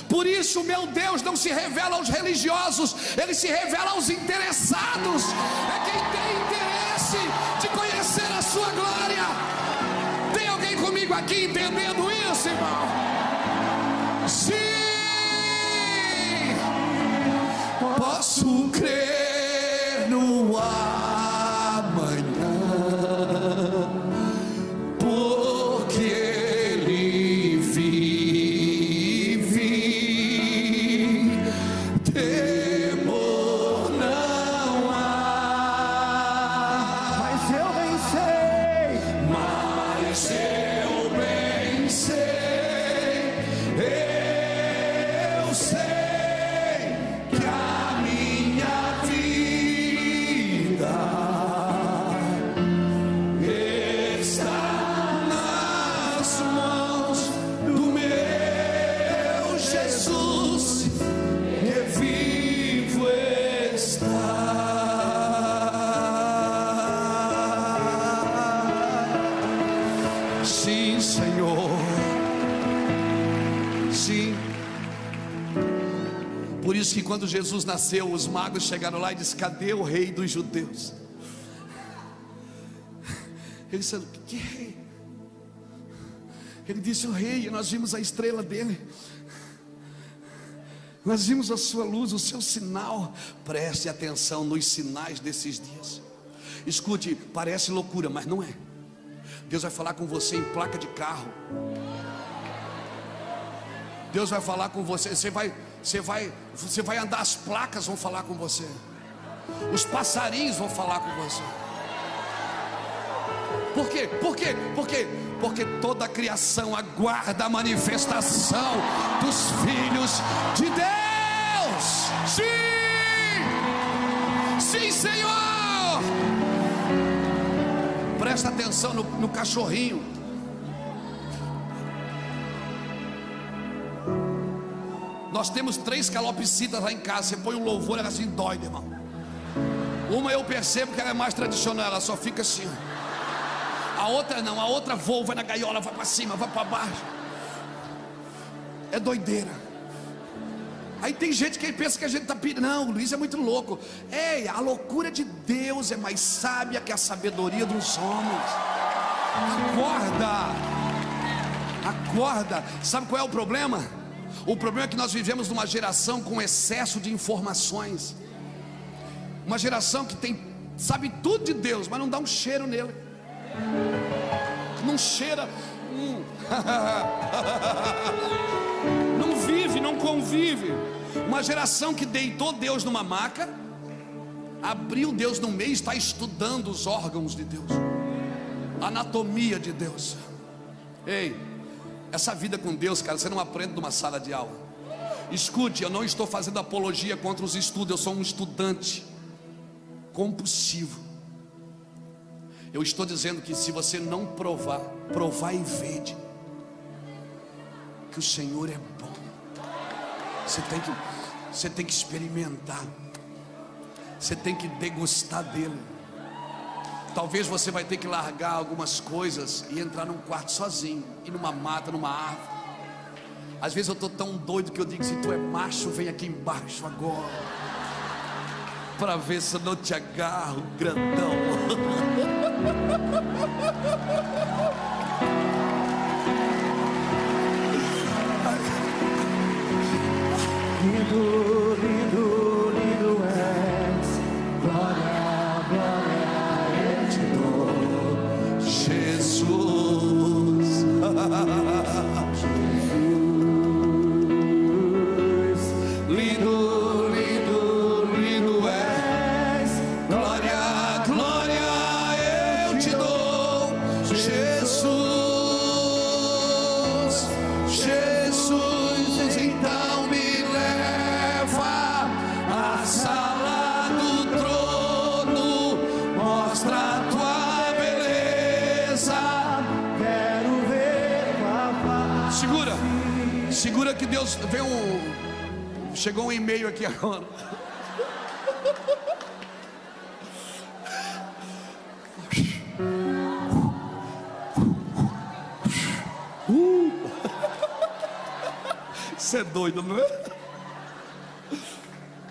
Por isso meu Deus não se revela aos religiosos, Ele se revela aos interessados. É quem tem interesse de conhecer a sua glória. Tem alguém comigo aqui entendendo isso, irmão? Sim, posso crer no amanhã, porque Ele vive. Sim, Senhor. Sim. Por isso que quando Jesus nasceu, os magos chegaram lá e disseram: cadê o rei dos judeus? Ele disse: que rei? Ele disse: o rei, nós vimos a estrela dele, nós vimos a sua luz, o seu sinal. Preste atenção nos sinais desses dias. Escute, parece loucura, mas não é. Deus vai falar com você em placa de carro. Deus vai falar com você. Você vai andar, as placas vão falar com você. Os passarinhos vão falar com você. Por quê? Porque toda a criação aguarda a manifestação dos filhos de Deus. Sim, Senhor. Presta atenção no cachorrinho. Nós temos 3 calopsitas lá em casa. Você põe um louvor, ela assim dói, meu irmão. Uma eu percebo que ela é mais tradicional, ela só fica assim. A outra não, a outra voa, vai na gaiola, vai para cima, vai para baixo. É doideira. Aí tem gente que pensa que a gente está pirando. Não, o Luiz é muito louco. Ei, a loucura de Deus é mais sábia que a sabedoria dos homens. Acorda, acorda. Sabe qual é o problema? O problema é que nós vivemos numa geração com excesso de informações. Uma geração que sabe tudo de Deus, mas não dá um cheiro nele. Não cheira. Não vive, não convive. Uma geração que deitou Deus numa maca, abriu Deus no meio e está estudando os órgãos de Deus, a anatomia de Deus. Ei, essa vida com Deus, cara, você não aprende numa sala de aula. Escute, eu não estou fazendo apologia contra os estudos. Eu sou um estudante compulsivo. Eu estou dizendo que se você não provar e vede que o Senhor é bom, você tem que experimentar, você tem que degustar dele. Talvez você vai ter que largar algumas coisas e entrar num quarto sozinho, ir numa mata, numa árvore. Às vezes eu estou tão doido que eu digo: se tu é macho, vem aqui embaixo agora, para ver se eu não te agarro, grandão. Lindo, lindo, lindo és. Glória, glória eu te dou, Jesus. Lindo, lindo, lindo és. Glória, glória eu te dou, Jesus. Jesus, então me leva à sala do trono, mostra a tua beleza. Quero ver tua face. Segura que Deus veio chegou um e-mail aqui agora. Você é doido, não é? O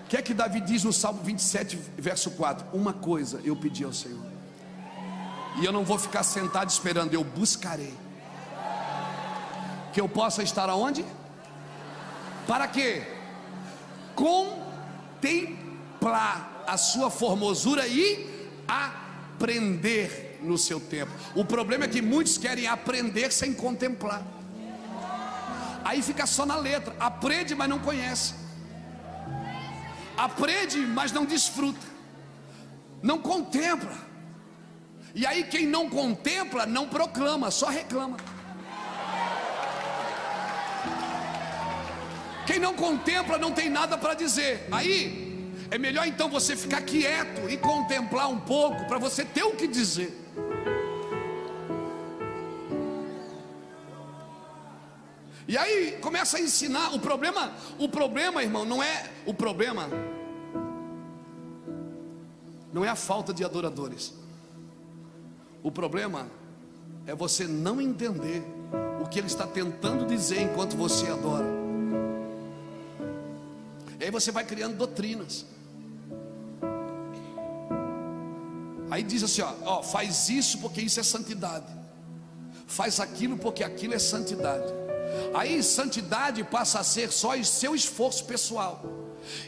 que é que Davi diz no Salmo 27, verso 4? Uma coisa eu pedi ao Senhor, e eu não vou ficar sentado esperando, eu buscarei. Que eu possa estar aonde? Para quê? Contemplar a sua formosura e aprender no seu tempo. O problema é que muitos querem aprender sem contemplar. Aí fica só na letra. Aprende, mas não conhece. Aprende, mas não desfruta. Não contempla. E aí quem não contempla não proclama, só reclama. Quem não contempla não tem nada para dizer. Aí é melhor então você ficar quieto e contemplar um pouco, para você ter o que dizer. E aí começa a ensinar. O problema, irmão, não é a falta de adoradores. O problema é você não entender o que ele está tentando dizer enquanto você adora. E aí você vai criando doutrinas. Aí diz assim, ó, faz isso porque isso é santidade, faz aquilo porque aquilo é santidade. Aí santidade passa a ser só seu esforço pessoal.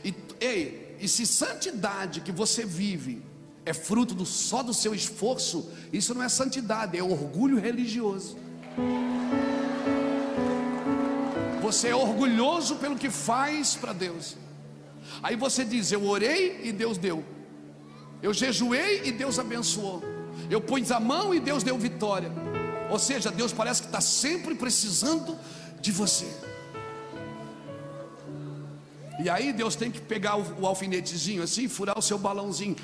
E se santidade que você vive é fruto só do seu esforço, isso não é santidade, é orgulho religioso. Você é orgulhoso pelo que faz para Deus. Aí você diz: eu orei e Deus deu, eu jejuei e Deus abençoou, eu pus a mão e Deus deu vitória. Ou seja, Deus parece que está sempre precisando de você. E aí Deus tem que pegar o alfinetezinho assim, furar o seu balãozinho.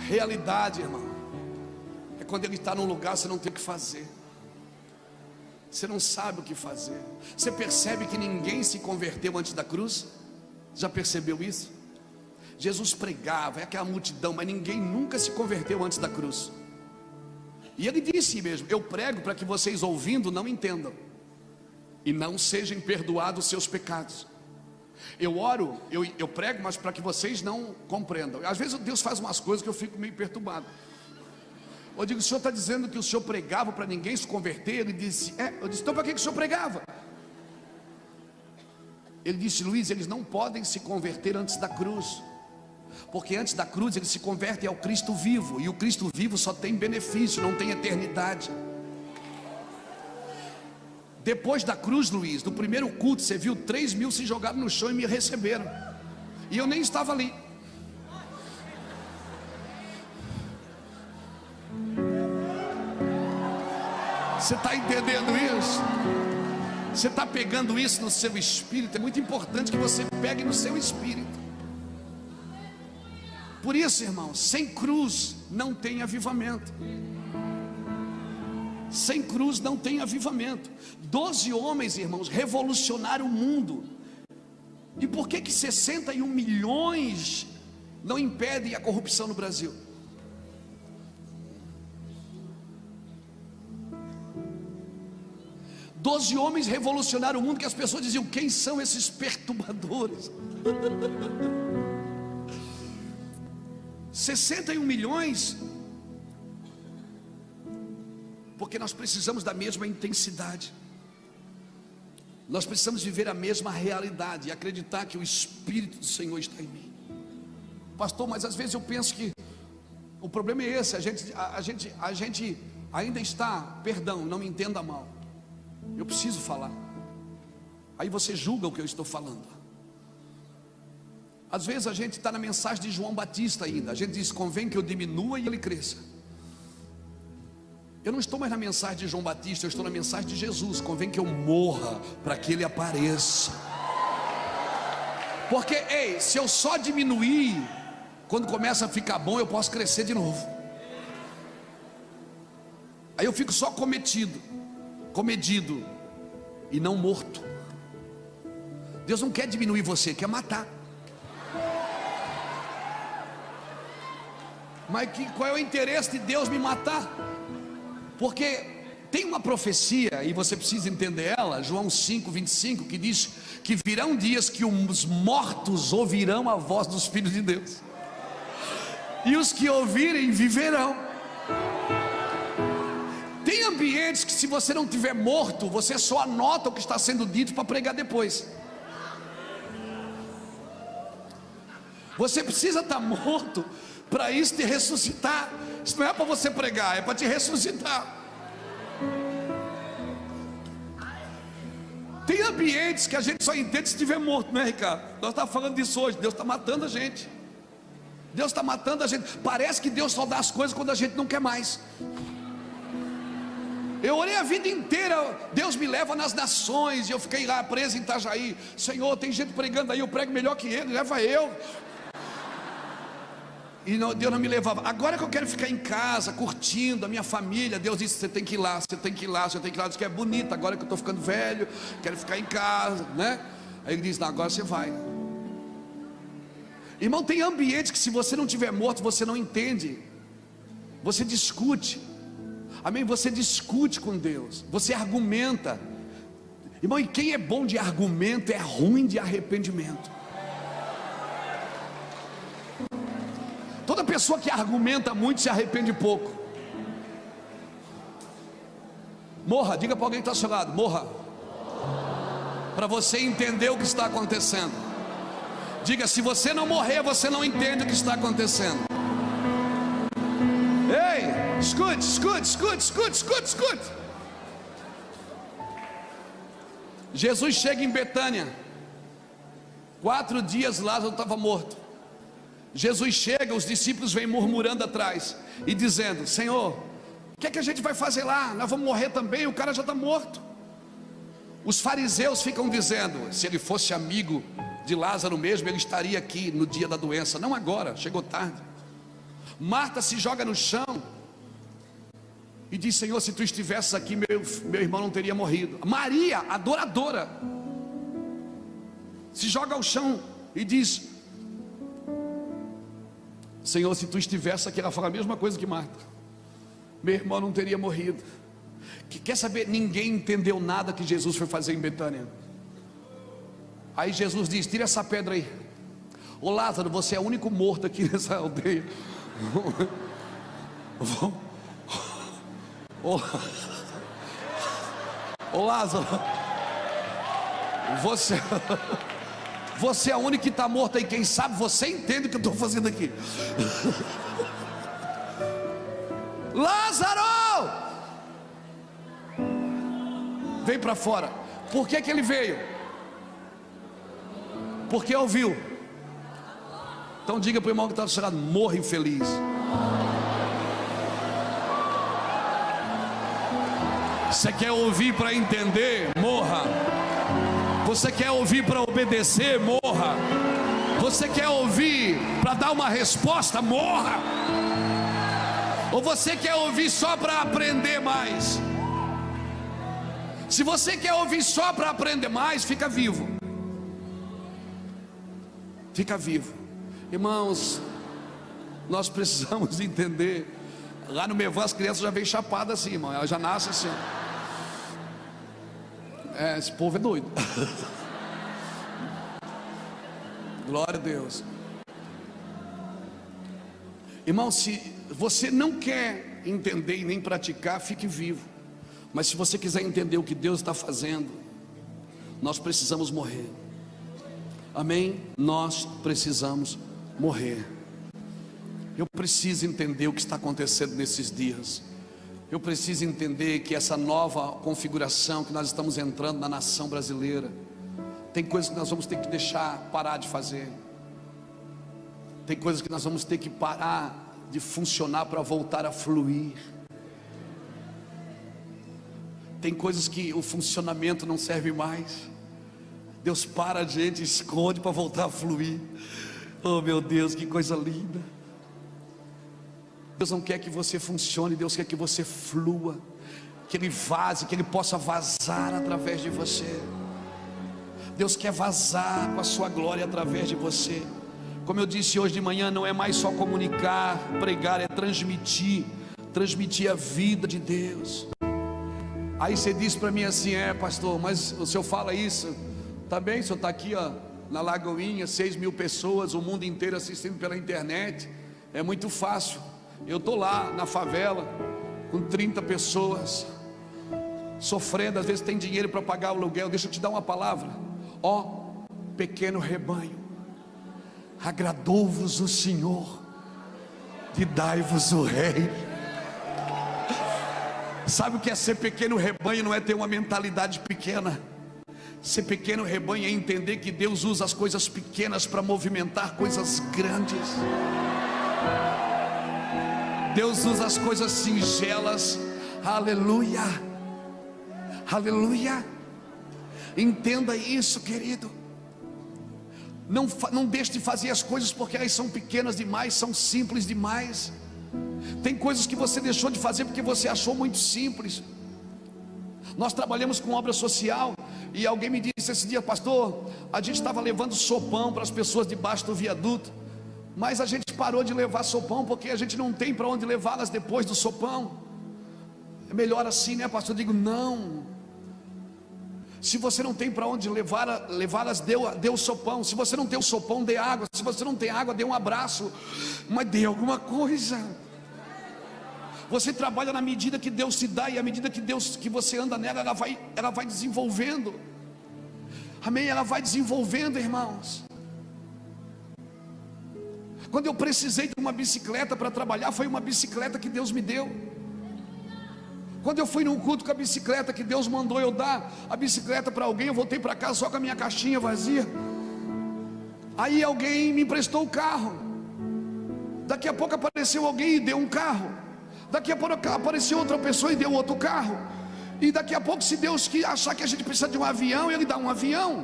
Realidade, irmão, é quando ele está num lugar, você não tem o que fazer. Você não sabe o que fazer. Você percebe que ninguém se converteu antes da cruz? Já percebeu isso? Jesus pregava, é aquela multidão, mas ninguém nunca se converteu antes da cruz. E ele disse mesmo: eu prego para que vocês ouvindo não entendam e não sejam perdoados os seus pecados. Eu oro, eu prego, mas para que vocês não compreendam. Às vezes Deus faz umas coisas que eu fico meio perturbado. Eu digo: o senhor está dizendo que o senhor pregava para ninguém se converter? Ele disse: eu disse: então para que o senhor pregava? Ele disse: Luiz, eles não podem se converter antes da cruz, porque antes da cruz eles se convertem ao Cristo vivo, e o Cristo vivo só tem benefício, não tem eternidade. Depois da cruz, Luiz, no primeiro culto, você viu 3.000 se jogaram no chão e me receberam, e eu nem estava ali. Você está entendendo isso? Você está pegando isso no seu espírito? É muito importante que você pegue no seu espírito. Por isso, irmão, sem cruz não tem avivamento. Sem cruz não tem avivamento. 12 homens, irmãos, revolucionaram o mundo. E por que 61 milhões não impedem a corrupção no Brasil? Doze homens revolucionaram o mundo, que as pessoas diziam: quem são esses perturbadores? 61 milhões, porque nós precisamos da mesma intensidade, nós precisamos viver a mesma realidade e acreditar que o Espírito do Senhor está em mim. Pastor, mas às vezes eu penso que o problema é esse, a gente ainda está, perdão, não me entenda mal, eu preciso falar. Aí você julga o que eu estou falando. Às vezes a gente está na mensagem de João Batista ainda. A gente diz: convém que eu diminua e ele cresça. Eu não estou mais na mensagem de João Batista, eu estou na mensagem de Jesus. Convém que eu morra para que ele apareça. Porque, ei, se eu só diminuir, quando começa a ficar bom, eu posso crescer de novo. Aí eu fico só comedido e não morto. Deus não quer diminuir você, quer matar. Mas qual é o interesse de Deus me matar? Porque tem uma profecia, e você precisa entender ela, João 5:25, que diz que virão dias que os mortos ouvirão a voz dos filhos de Deus, e os que ouvirem viverão. Tem ambientes que, se você não tiver morto, você só anota o que está sendo dito para pregar depois. Você precisa estar morto para isso te ressuscitar. Isso não é para você pregar, é para te ressuscitar. Tem ambientes que a gente só entende se estiver morto, não é, Ricardo? Nós estamos falando disso hoje. Deus está matando a gente. Deus está matando a gente. Parece que Deus só dá as coisas quando a gente não quer mais. Eu orei a vida inteira, Deus me leva nas nações, e eu fiquei lá preso em Itajaí. Senhor, tem gente pregando aí, eu prego melhor que ele, leva eu. E não, Deus não me levava. Agora que eu quero ficar em casa, curtindo a minha família, Deus disse: você tem que ir lá, você tem que ir lá, você tem que ir lá. Diz que é bonito, agora que eu estou ficando velho, quero ficar em casa, né? Aí ele diz: não, agora você vai. Irmão, tem ambientes que, se você não estiver morto, você não entende. Você discute. Amém? Você discute com Deus, você argumenta. Irmão, e quem é bom de argumento é ruim de arrependimento. Toda pessoa que argumenta muito se arrepende pouco. Morra, diga para alguém que está ao seu lado: morra, para você entender o que está acontecendo. Diga: se você não morrer, você não entende o que está acontecendo. Ei, escute. Jesus chega em Betânia. 4 dias Lázaro estava morto. Jesus chega, os discípulos vêm murmurando atrás e dizendo: Senhor, o que é que a gente vai fazer lá? Nós vamos morrer também, o cara já está morto. Os fariseus ficam dizendo: se ele fosse amigo de Lázaro mesmo, ele estaria aqui no dia da doença. Não agora, chegou tarde. Marta se joga no chão e diz: Senhor, se tu estivesses aqui, meu irmão não teria morrido. Maria, adoradora, se joga ao chão e diz: Senhor, se tu estivesse aqui, ela fala a mesma coisa que Marta: meu irmão não teria morrido. Quer saber? Ninguém entendeu nada que Jesus foi fazer em Betânia. Aí Jesus diz: tira essa pedra aí. Ô Lázaro, você é o único morto aqui nessa aldeia. Ô Lázaro, você é o único que está morto aí. Quem sabe você entende o que eu estou fazendo aqui. Lázaro, vem para fora. Por que que ele veio? Porque ouviu. Então diga para o irmão que está do seu lado: morra infeliz. Você quer ouvir para entender? Morra. Você quer ouvir para obedecer? Morra. Você quer ouvir para dar uma resposta? Morra. Ou você quer ouvir só para aprender mais? Se você quer ouvir só para aprender mais, fica vivo. Fica vivo. Irmãos, nós precisamos entender. Lá no Mevan as crianças já vêm chapadas assim, irmão. Ela já nasce assim. Esse povo é doido. Glória a Deus. Irmão, se você não quer entender e nem praticar, fique vivo. Mas se você quiser entender o que Deus está fazendo, nós precisamos morrer. Amém? Nós precisamos morrer. Eu preciso entender o que está acontecendo nesses dias. Eu preciso entender que essa nova configuração que nós estamos entrando na nação brasileira, tem coisas que nós vamos ter que deixar parar de fazer. Tem coisas que nós vamos ter que parar de funcionar para voltar a fluir. Tem coisas que o funcionamento não serve mais. Deus para a gente, esconde para voltar a fluir. Oh meu Deus, que coisa linda. Deus não quer que você funcione, Deus quer que você flua, que Ele vaze, que Ele possa vazar através de você. Deus quer vazar com a sua glória através de você. Como eu disse hoje de manhã, não é mais só comunicar, pregar, é transmitir a vida de Deus. Aí você diz para mim assim: pastor, mas o senhor fala isso, tá bem, o senhor está aqui ó, na Lagoinha, 6.000 pessoas, o mundo inteiro assistindo pela internet, é muito fácil. Eu estou lá na favela com 30 pessoas sofrendo, às vezes tem dinheiro para pagar o aluguel. Deixa eu te dar uma palavra: ó pequeno rebanho, agradou-vos o Senhor de dar-vos o rei. Sabe o que é ser pequeno rebanho? Não é ter uma mentalidade pequena. Ser pequeno rebanho é entender que Deus usa as coisas pequenas para movimentar coisas grandes. Deus usa as coisas singelas. Aleluia, aleluia. Entenda isso, querido. Não deixe de fazer as coisas porque elas são pequenas demais, são simples demais. Tem coisas que você deixou de fazer porque você achou muito simples. Nós trabalhamos com obra social e alguém me disse esse dia: pastor, a gente estava levando sopão para as pessoas debaixo do viaduto, mas a gente parou de levar sopão porque a gente não tem para onde levá-las depois do sopão. É melhor assim, né, pastor? Eu digo: não. Se você não tem para onde levá-las, dê o sopão. Se você não tem o sopão, dê água. Se você não tem água, dê um abraço, mas dê alguma coisa. Você trabalha na medida que Deus te dá, e à medida que você anda nela, ela vai desenvolvendo. Amém? Ela vai desenvolvendo, irmãos. Quando eu precisei de uma bicicleta para trabalhar, foi uma bicicleta que Deus me deu. Quando eu fui num culto com a bicicleta que Deus mandou eu dar a bicicleta para alguém, eu voltei para casa só com a minha caixinha vazia. Aí alguém me emprestou o carro. Daqui a pouco apareceu alguém e deu um carro. Daqui a pouco apareceu outra pessoa e deu outro carro. E daqui a pouco, se Deus achar que a gente precisa de um avião, Ele dá um avião.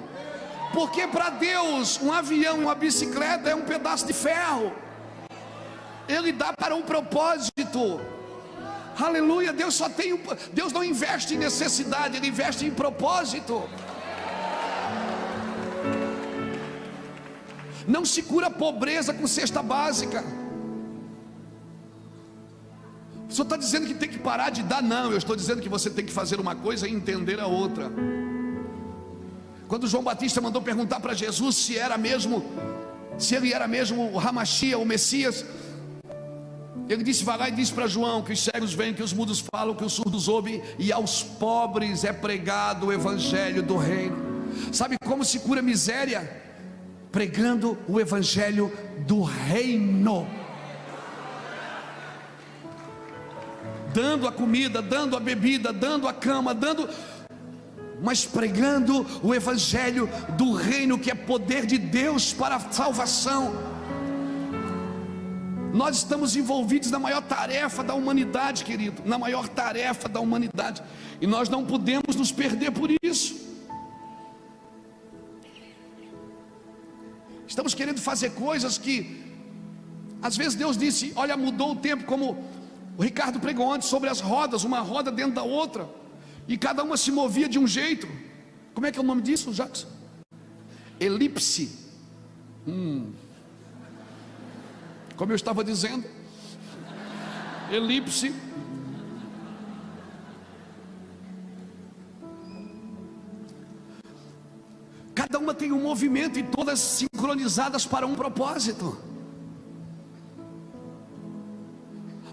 Porque para Deus um avião e uma bicicleta é um pedaço de ferro. Ele dá para um propósito. Aleluia. Deus não investe em necessidade, Ele investe em propósito. Não se cura a pobreza com cesta básica. O senhor está dizendo que tem que parar de dar? Não, eu estou dizendo que você tem que fazer uma coisa e entender a outra. Quando João Batista mandou perguntar para Jesus se ele era mesmo o Hamashia, o Messias, ele disse: vai lá e diz para João que os cegos veem, que os mudos falam, que os surdos ouvem, e aos pobres é pregado o evangelho do reino. Sabe como se cura miséria? Pregando o evangelho do reino, dando a comida, dando a bebida, dando a cama, mas pregando o evangelho do reino, que é poder de Deus para a salvação. Nós estamos envolvidos na maior tarefa da humanidade, querido, na maior tarefa da humanidade, e nós não podemos nos perder por isso. Estamos querendo fazer coisas que, às vezes Deus disse: olha, mudou o tempo, como o Ricardo pregou ontem sobre as rodas, uma roda dentro da outra, e cada uma se movia de um jeito. Como é que é o nome disso, Jackson? Elipse. Como eu estava dizendo, elipse. Cada uma tem um movimento e todas sincronizadas para um propósito.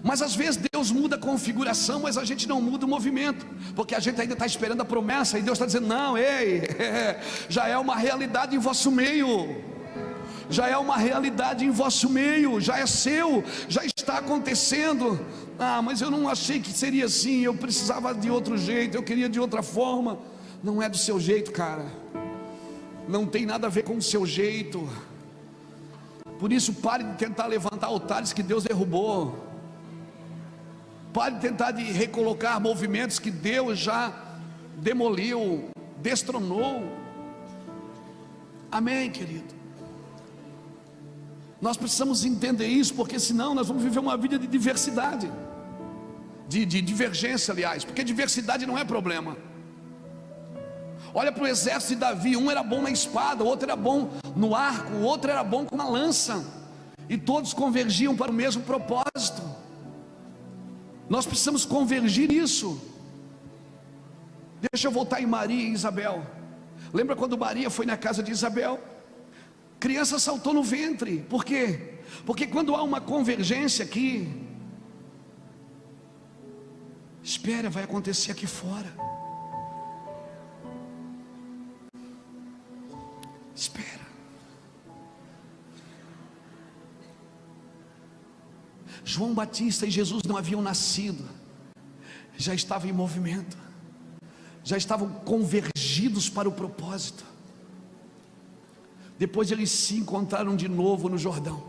Mas às vezes Deus muda a configuração, mas a gente não muda o movimento, porque a gente ainda está esperando a promessa, e Deus está dizendo: não, já é uma realidade em vosso meio, já é uma realidade em vosso meio, já é seu, já está acontecendo. Mas eu não achei que seria assim, eu precisava de outro jeito, eu queria de outra forma. Não é do seu jeito, cara, não tem nada a ver com o seu jeito. Por isso, pare de tentar levantar altares que Deus derrubou. Pare de tentar de recolocar movimentos que Deus já demoliu, destronou. Amém, querido? Nós precisamos entender isso, porque senão nós vamos viver uma vida de diversidade, de divergência, aliás, porque diversidade não é problema. Olha para o exército de Davi: um era bom na espada, o outro era bom no arco, o outro era bom com a lança, e todos convergiam para o mesmo propósito. Nós precisamos convergir isso. Deixa eu voltar em Maria e Isabel. Lembra quando Maria foi na casa de Isabel? Criança saltou no ventre. Por quê? Porque quando há uma convergência aqui, espera, vai acontecer aqui fora. Espera. João Batista e Jesus não haviam nascido, já estavam em movimento, já estavam convergidos para o propósito. Depois eles se encontraram de novo no Jordão,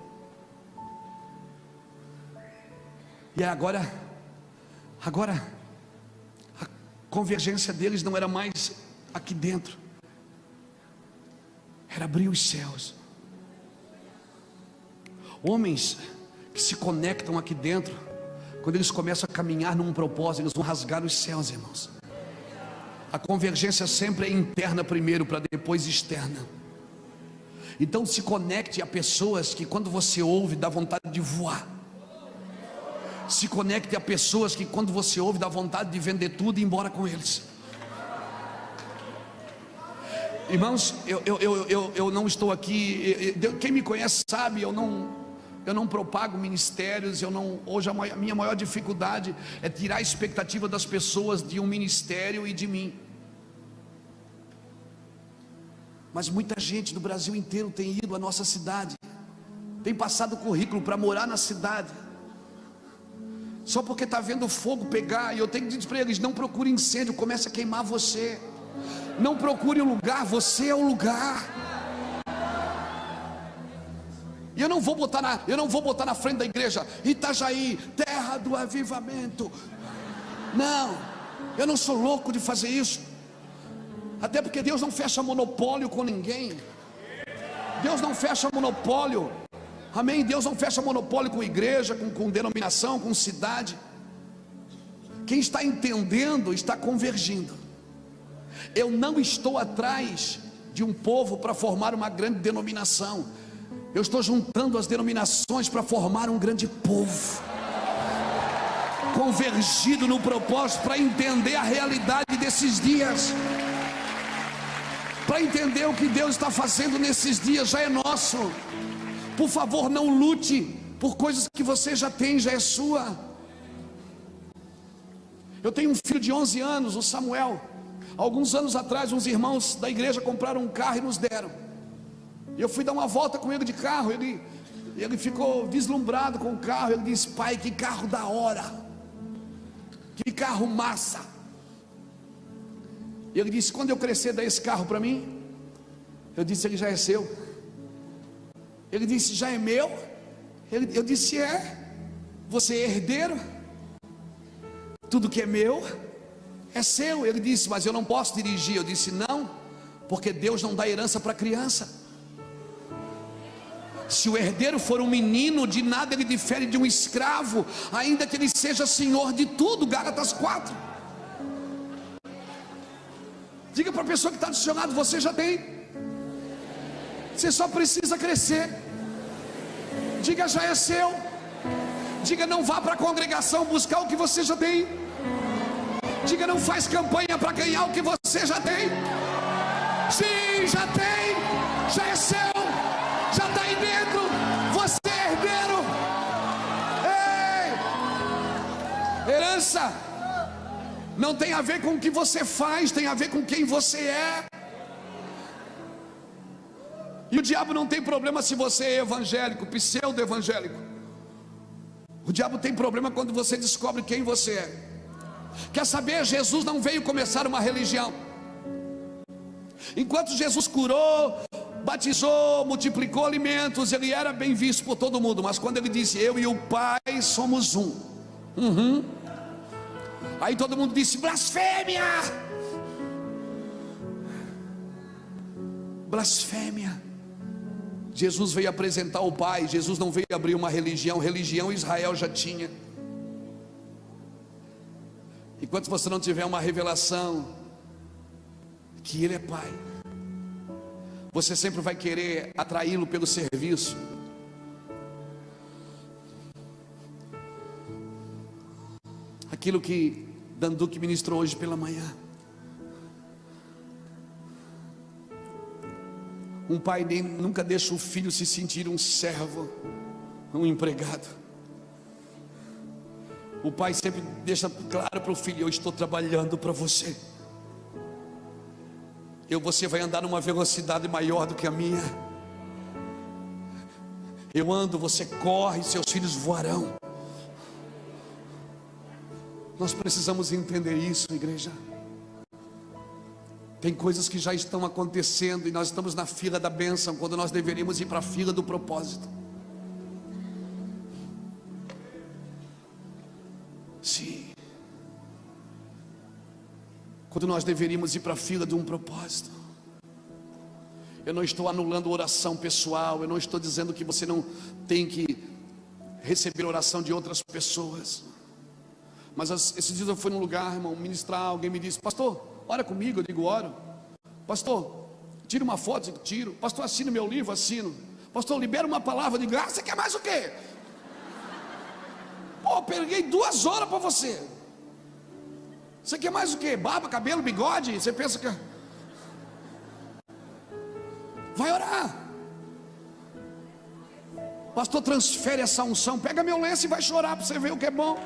e agora a convergência deles não era mais aqui dentro, era abrir os céus. Homens que se conectam aqui dentro, quando eles começam a caminhar num propósito, eles vão rasgar os céus, irmãos. A convergência sempre é interna primeiro, para depois externa. Então se conecte a pessoas que quando você ouve dá vontade de voar. Se conecte a pessoas que quando você ouve dá vontade de vender tudo e ir embora com eles. Irmãos, eu não estou aqui, quem me conhece sabe, eu não propago ministérios, hoje a minha maior dificuldade é tirar a expectativa das pessoas de um ministério e de mim. Mas muita gente do Brasil inteiro tem ido à nossa cidade, tem passado currículo para morar na cidade, só porque está vendo fogo pegar, e eu tenho que dizer para eles: não procure incêndio, comece a queimar você. Não procure um lugar, você é o lugar. E eu não vou botar na frente da igreja: Itajaí, terra do avivamento. Não, eu não sou louco de fazer isso. Até porque Deus não fecha monopólio com ninguém. Deus não fecha monopólio. Amém? Deus não fecha monopólio com igreja, com denominação, com cidade. Quem está entendendo está convergindo. Eu não estou atrás de um povo para formar uma grande denominação. Eu estou juntando as denominações para formar um grande povo. convergido no propósito para entender a realidade desses dias, para entender o que Deus está fazendo nesses dias. Já é nosso. Por favor, não lute por coisas que você já tem, já é sua. Eu tenho um filho de 11 anos, o Samuel. Alguns anos atrás, uns irmãos da igreja compraram um carro e nos deram. E eu fui dar uma volta com ele de carro. Ele ficou vislumbrado com o carro. Ele disse: pai, que carro da hora, que carro massa. E ele disse: quando eu crescer, dá esse carro para mim. Eu disse: ele já é seu. Ele disse: já é meu? Eu disse: é. Você é herdeiro? Tudo que é meu é seu. Ele disse: mas eu não posso dirigir. Eu disse: não, porque Deus não dá herança para criança. Se o herdeiro for um menino, de nada ele difere de um escravo, ainda que ele seja senhor de tudo. Gálatas 4. Diga para a pessoa que está do seu lado: você já tem. Você só precisa crescer. Diga: já é seu. Diga: não vá para a congregação buscar o que você já tem. Diga: não faz campanha para ganhar o que você já tem. Sim, já tem, já é seu, já está aí dentro. Você é herdeiro. Ei! Herança não tem a ver com o que você faz, tem a ver com quem você é. E o diabo não tem problema se você é evangélico, pseudo-evangélico. O diabo tem problema quando você descobre quem você é. Quer saber? Jesus não veio começar uma religião. Enquanto Jesus curou, batizou, multiplicou alimentos, ele era bem visto por todo mundo. Mas quando ele disse: eu e o Pai somos um, aí todo mundo disse: blasfêmia, blasfêmia. Jesus veio apresentar o Pai. Jesus não veio abrir uma religião. Religião Israel já tinha. Enquanto você não tiver uma revelação que Ele é Pai, você sempre vai querer atraí-lo pelo serviço. Aquilo que Danduque ministrou hoje pela manhã. Um pai nunca deixa o filho se sentir um servo, um empregado. O pai sempre deixa claro para o filho: eu estou trabalhando para você. Você vai andar numa velocidade maior do que a minha. Eu ando, você corre, seus filhos voarão. Nós precisamos entender isso, igreja. Tem coisas que já estão acontecendo e nós estamos na fila da bênção, quando nós deveríamos ir para a fila do propósito. Sim. Quando nós deveríamos ir para a fila de um propósito. Eu não estou anulando oração pessoal. Eu não estou dizendo que você não tem que receber oração de outras pessoas. Mas esses dias eu fui num lugar, irmão, ministrar. Alguém me disse: pastor, ora comigo. Eu digo: oro. Pastor, tira uma foto. Eu digo: tiro. Pastor, assine meu livro. Assino. Pastor, libera uma palavra. Eu digo: você quer mais o quê? Pô, peguei 2 horas para você. Você quer mais o quê? Barba, cabelo, bigode? Você pensa que... Vai orar. Pastor, transfere essa unção. Pega meu lenço e vai chorar para você ver o que é bom.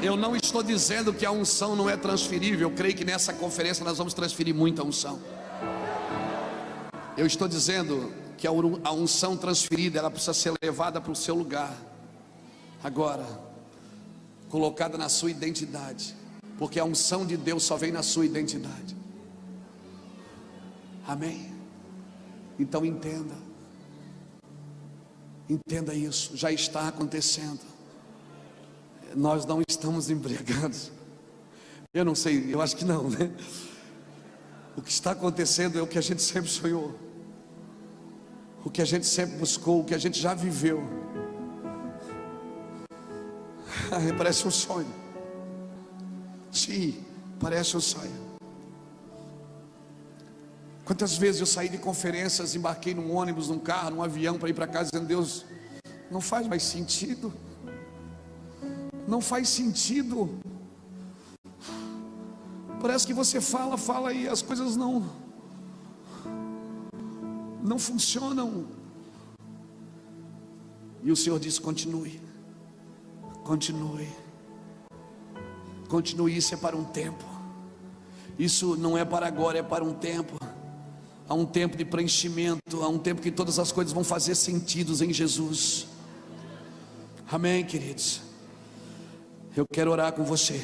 Eu não estou dizendo que a unção não é transferível. Eu creio que nessa conferência nós vamos transferir muita unção. Eu estou dizendo que a unção transferida, ela precisa ser levada para o seu lugar. Agora, colocada na sua identidade. Porque a unção de Deus só vem na sua identidade. Amém? Então entenda. Entenda isso. Já está acontecendo. Nós não estamos embriagados. Eu não sei, eu acho que não, né? O que está acontecendo é o que a gente sempre sonhou, o que a gente sempre buscou, o que a gente já viveu. Parece um sonho. Sim, parece um sonho. Quantas vezes eu saí de conferências, embarquei num ônibus, num carro, num avião para ir para casa, dizendo: Deus, não faz mais sentido, não faz sentido. Parece que você fala e as coisas não funcionam. E o Senhor diz: continue, continue, continue. Isso é para um tempo, isso não é para agora, é para um tempo. Há um tempo de preenchimento, há um tempo que todas as coisas vão fazer sentido em Jesus. Amém, queridos? Eu quero orar com você.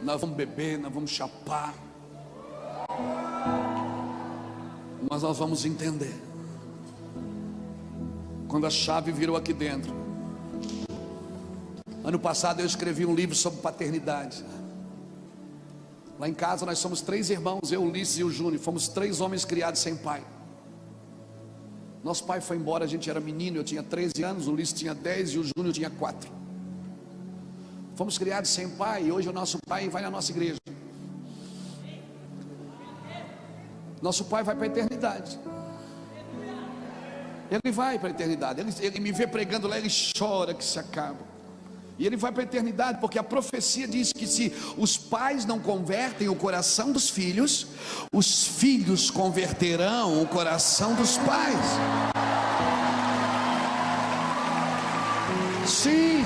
Nós vamos beber, nós vamos chapar, mas nós vamos entender. Quando a chave virou aqui dentro. Ano passado eu escrevi um livro sobre paternidade. Lá em casa nós somos 3 irmãos, eu, Ulisses e o Júnior. Fomos 3 homens criados sem pai. Nosso pai foi embora, a gente era menino, eu tinha 13 anos, o Ulisses tinha 10 e o Júnior tinha 4. Fomos criados sem pai e hoje o nosso pai vai na nossa igreja. Nosso pai vai para a eternidade. Ele vai para a eternidade. Ele me vê pregando lá, ele chora que se acaba. E ele vai para a eternidade, porque a profecia diz que se os pais não convertem o coração dos filhos, os filhos converterão o coração dos pais. Sim.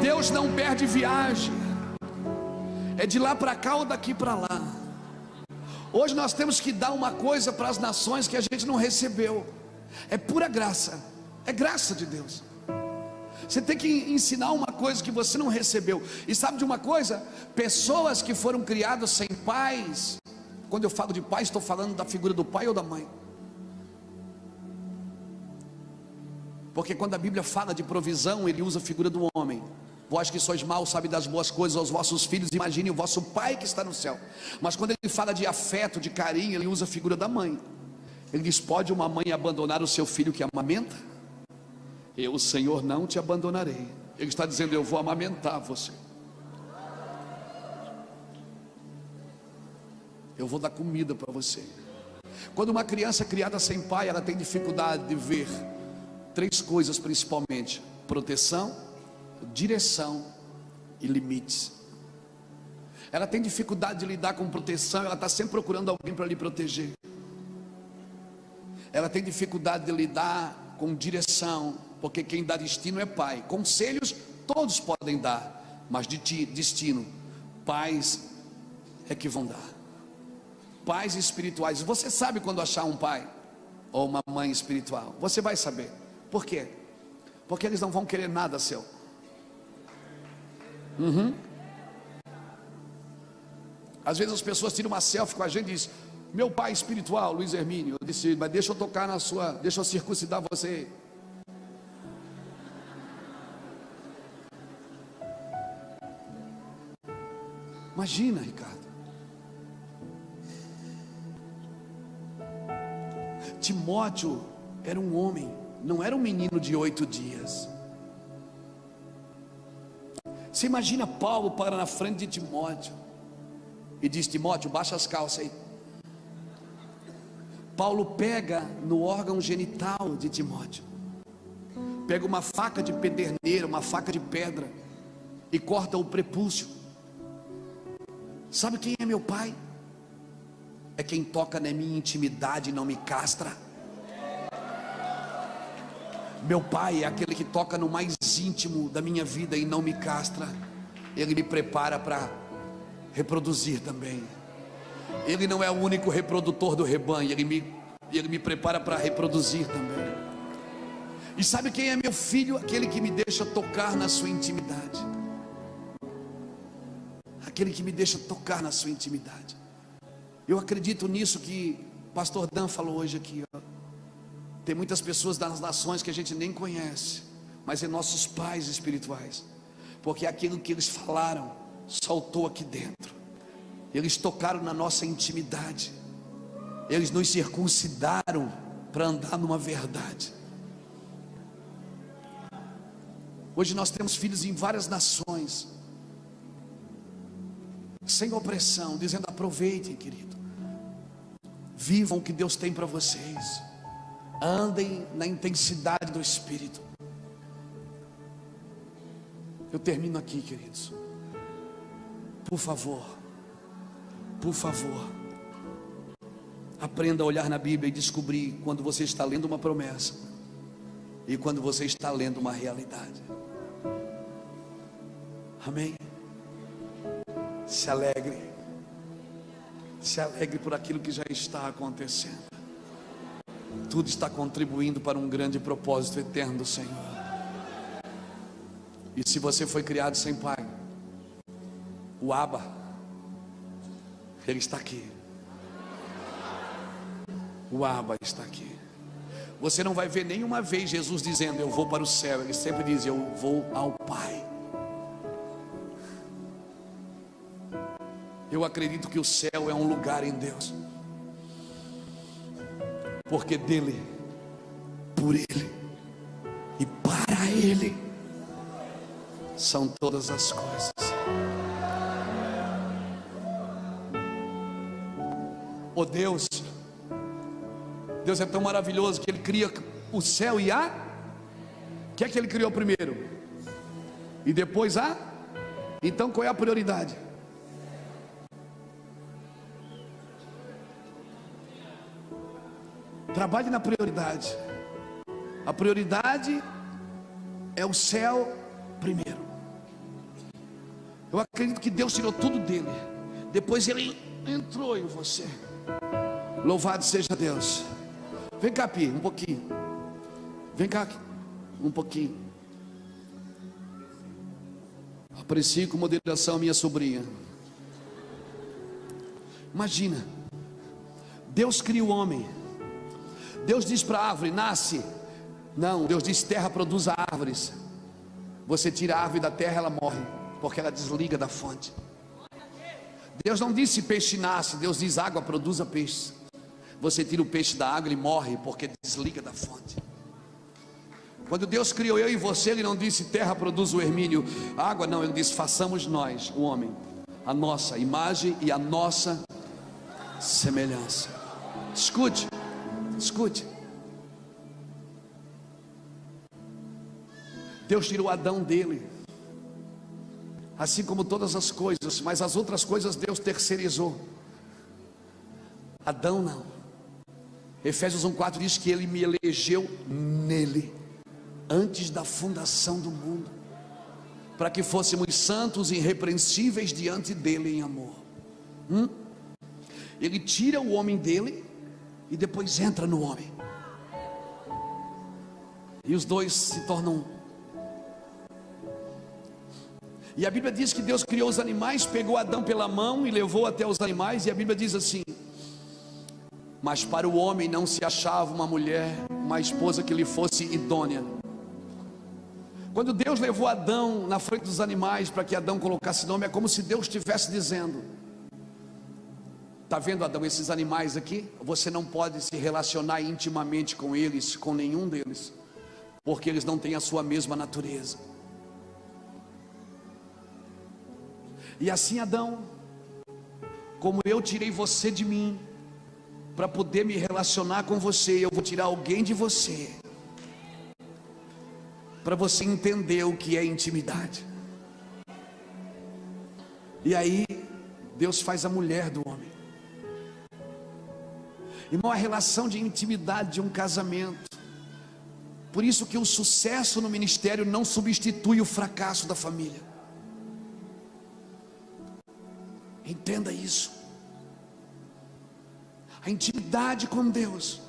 Deus não perde viagem. É de lá para cá ou daqui para lá. Hoje nós temos que dar uma coisa para as nações que a gente não recebeu. É pura graça. É graça de Deus. Você tem que ensinar uma coisa que você não recebeu. E sabe de uma coisa? Pessoas que foram criadas sem pais. Quando eu falo de pai, estou falando da figura do pai ou da mãe. Porque quando a Bíblia fala de provisão, ele usa a figura do homem. Vós que sois maus, sabe das boas coisas aos vossos filhos, imagine o vosso pai que está no céu. Mas quando ele fala de afeto, de carinho, ele usa a figura da mãe. Ele diz: pode uma mãe abandonar o seu filho que amamenta? Eu, o Senhor, não te abandonarei. Ele está dizendo: eu vou amamentar você. Eu vou dar comida para você. Quando uma criança é criada sem pai, ela tem dificuldade de ver 3 coisas principalmente: proteção, direção e limites. Ela tem dificuldade de lidar com proteção, ela está sempre procurando alguém para lhe proteger. Ela tem dificuldade de lidar com direção, porque quem dá destino é pai. Conselhos todos podem dar, mas de destino, pais é que vão dar. Pais espirituais. Você sabe quando achar um pai ou uma mãe espiritual? Você vai saber. Por quê? Porque eles não vão querer nada seu. Às vezes as pessoas tiram uma selfie com a gente e dizem: meu pai espiritual, Luiz Hermínio. Eu disse: mas deixa eu tocar na sua, deixa eu circuncidar você. Imagina, Ricardo. Timóteo era um homem, não era um menino de 8 dias. Você imagina Paulo para na frente de Timóteo e diz: Timóteo, baixa as calças aí. Paulo pega no órgão genital de Timóteo, pega uma faca de pederneira, uma faca de pedra, e corta o prepúcio. Sabe quem é meu pai? É quem toca na minha intimidade e não me castra. Meu pai é aquele que toca no mais íntimo da minha vida e não me castra. Ele me prepara para reproduzir também. Ele não é o único reprodutor do rebanho, ele me prepara para reproduzir também. E sabe quem é meu filho? Aquele que me deixa tocar na sua intimidade. Aquele que me deixa tocar na sua intimidade. Eu acredito nisso que o pastor Dan falou hoje aqui, ó. Tem muitas pessoas das nações que a gente nem conhece, mas é nossos pais espirituais, porque aquilo que eles falaram saltou aqui dentro. Eles tocaram na nossa intimidade. Eles nos circuncidaram para andar numa verdade. Hoje nós temos filhos em várias nações, sem opressão, dizendo: aproveitem, querido, vivam o que Deus tem para vocês, andem na intensidade do Espírito. Eu termino aqui, queridos. Por favor, aprenda a olhar na Bíblia e descobrir quando você está lendo uma promessa e quando você está lendo uma realidade. Amém? Se alegre por aquilo que já está acontecendo. Tudo está contribuindo para um grande propósito eterno do Senhor. E se você foi criado sem pai, o Abba, ele está aqui. O Abba está aqui. Você não vai ver nenhuma vez Jesus dizendo: eu vou para o céu. Ele sempre diz: eu vou ao Pai. Eu acredito que o céu é um lugar em Deus, porque dele, por ele e para ele são todas as coisas. Oh Deus é tão maravilhoso que ele cria o céu e a... O que é que ele criou primeiro? E depois a... Então qual é a prioridade? Trabalhe na prioridade. A prioridade é o céu primeiro. Eu acredito que Deus tirou tudo dele, depois ele entrou em você. Louvado seja Deus. Vem cá, Pi, um pouquinho. Vem cá, um pouquinho. Aprecie com moderação minha sobrinha. Imagina, Deus cria o homem. Deus diz para a árvore: nasce. Não, Deus diz: terra produz árvores. Você tira a árvore da terra, ela morre, porque ela desliga da fonte. Deus não disse peixe nasce, Deus diz: água produza peixe. Você tira o peixe da água, ele morre, porque desliga da fonte. Quando Deus criou eu e você, ele não disse terra produz o ermínio, água, não, ele disse: façamos nós, o homem, a nossa imagem e a nossa semelhança. Escute. Deus tirou Adão dele, assim como todas as coisas, mas as outras coisas Deus terceirizou. Adão não. Efésios 1:4 diz que ele me elegeu nele, antes da fundação do mundo, para que fôssemos santos e irrepreensíveis diante dele em amor. Ele tira o homem dele e depois entra no homem, e os dois se tornam um. E a Bíblia diz que Deus criou os animais, pegou Adão pela mão e levou até os animais. E a Bíblia diz assim: mas para o homem não se achava uma mulher, uma esposa que lhe fosse idônea. Quando Deus levou Adão na frente dos animais para que Adão colocasse nome, é como se Deus estivesse dizendo: está vendo, Adão, esses animais aqui? Você não pode se relacionar intimamente com eles, com nenhum deles, porque eles não têm a sua mesma natureza. E assim, Adão, como eu tirei você de mim, para poder me relacionar com você, eu vou tirar alguém de você, para você entender o que é intimidade. E aí, Deus faz a mulher do homem. Irmão, a relação de intimidade de um casamento. Por isso que o sucesso no ministério não substitui o fracasso da família. Entenda isso. A intimidade com Deus,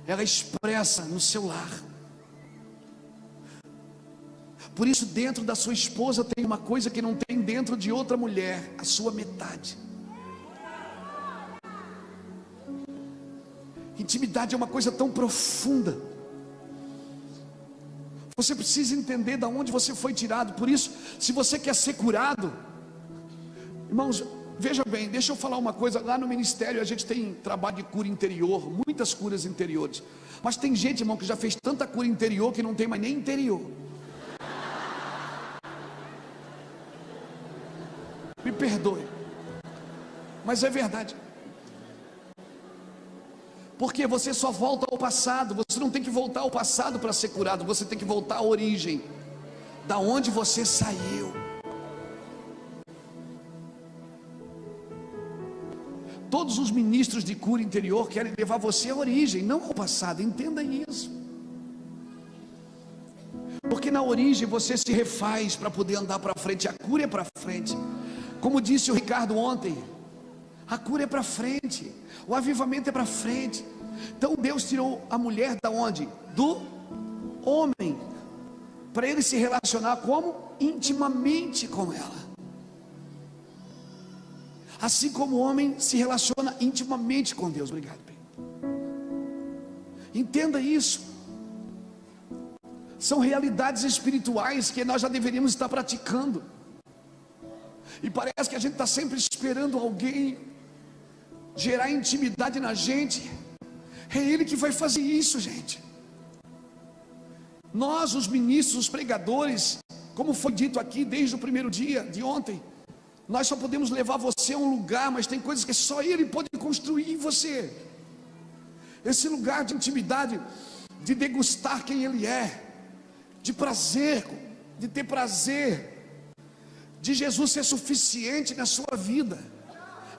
ela expressa no seu lar. Por isso, dentro da sua esposa tem uma coisa que não tem dentro de outra mulher: a sua metade. Intimidade é uma coisa tão profunda. Você precisa entender de onde você foi tirado. Por isso, se você quer ser curado, irmãos, veja bem, deixa eu falar uma coisa. Lá no ministério a gente tem trabalho de cura interior, muitas curas interiores. Mas tem gente, irmão, que já fez tanta cura interior que não tem mais nem interior. perdoe, mas é verdade. Porque você só volta ao passado. Você não tem que voltar ao passado para ser curado. Você tem que voltar à origem, da onde você saiu. Todos os ministros de cura interior querem levar você à origem, não ao passado. Entenda isso. Porque na origem você se refaz para poder andar para frente. A cura é para frente. Como disse o Ricardo ontem, a cura é para frente, o avivamento é para frente. Então Deus tirou a mulher da onde? Do homem, para ele se relacionar como? Intimamente com ela. Assim como o homem se relaciona intimamente com Deus. Obrigado, bem. Entenda isso. São realidades espirituais que nós já deveríamos estar praticando. E parece que a gente está sempre esperando alguém gerar intimidade na gente. É Ele que vai fazer isso, gente. Nós, os ministros, os pregadores, como foi dito aqui desde o primeiro dia de ontem, nós só podemos levar você a um lugar, mas tem coisas que só Ele pode construir em você. Esse lugar de intimidade, de degustar quem Ele é, de prazer, de ter prazer, de Jesus ser suficiente na sua vida,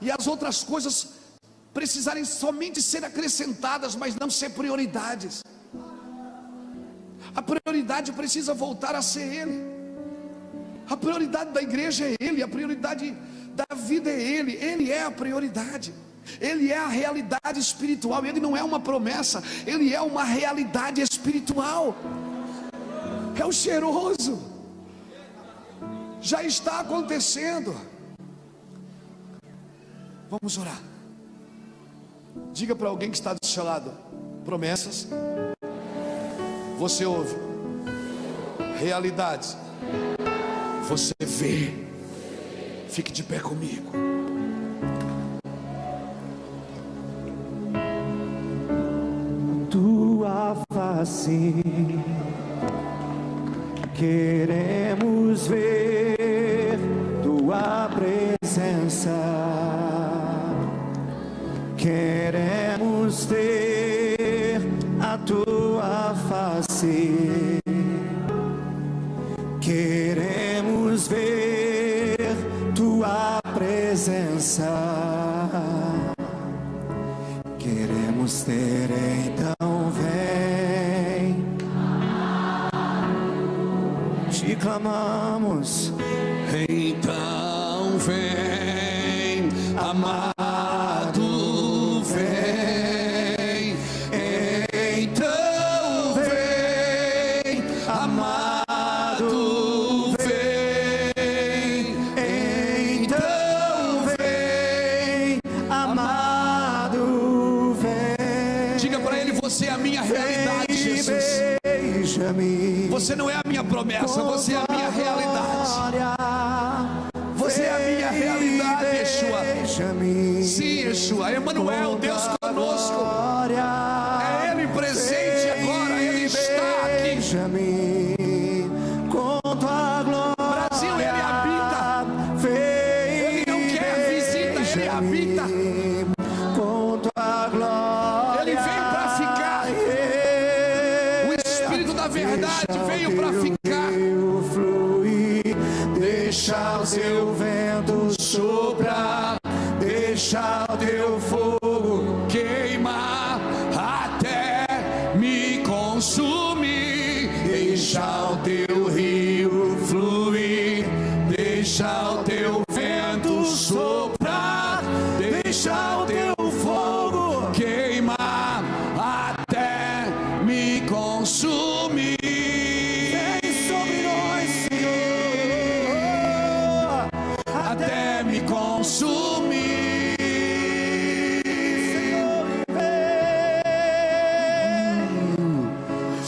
e as outras coisas precisarem somente ser acrescentadas, mas não ser prioridades. A prioridade precisa voltar a ser Ele. A prioridade da igreja é Ele, a prioridade da vida é Ele. Ele é a prioridade, Ele é a realidade espiritual. Ele não é uma promessa, Ele é uma realidade espiritual. É o cheiroso, já está acontecendo. Vamos orar. Diga para alguém que está do seu lado: promessas você ouve, realidades você vê. Fique de pé comigo. Tua face queremos ver, tua presença queremos ter, a tua face queremos ver, tua presença queremos ter. Então vem, te clamamos. Então vem, amado, vem. Então vem, amado, vem. Então vem, amado, vem. Diga para Ele: você é a minha realidade, Jesus. Beija-me. Você não é a minha promessa, você é a minha realidade. Você é a minha realidade, Yeshua. Sim, Yeshua, Emmanuel, Deus conosco. É Ele presente agora, Ele está aqui. Brasil, Ele habita. Ele não quer visita, Ele habita. Ele veio para ficar. O Espírito da verdade veio para ficar. Deixa o teu vento soprar, deixa o teu fogo queimar até me consumir. Deixa o teu rio fluir, deixa o teu vento soprar, deixa o teu fogo queimar até me consumir. Vem sobre nós, Senhor, até me consumir.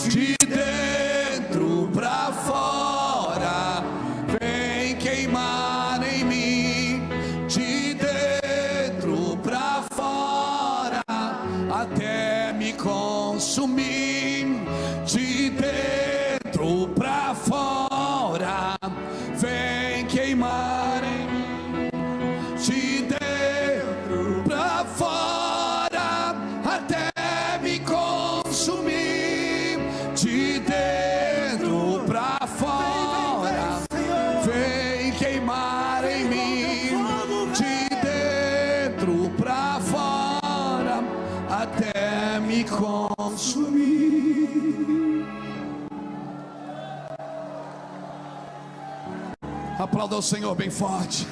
De dentro pra fora, vem queimar em mim. De dentro pra fora, até me consumir. De dentro pra fora, vem queimar em mim. me consumir. Aplauda o Senhor bem forte.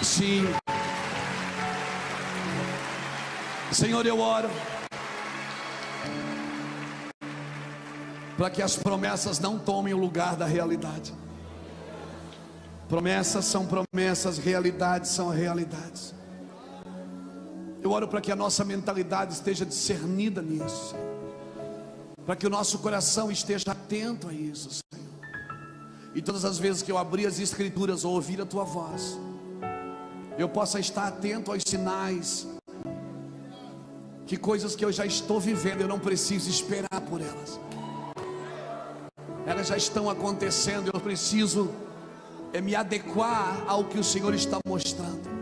Sim. Senhor, eu oro para que as promessas não tomem o lugar da realidade. Promessas são promessas, realidades são realidades. Eu oro para que a nossa mentalidade esteja discernida nisso, Senhor. Para que o nosso coração esteja atento a isso, Senhor. E todas as vezes que eu abrir as Escrituras ou ouvir a Tua voz, eu possa estar atento aos sinais, que coisas que eu já estou vivendo, eu não preciso esperar por elas. Elas já estão acontecendo, eu preciso me adequar ao que o Senhor está mostrando.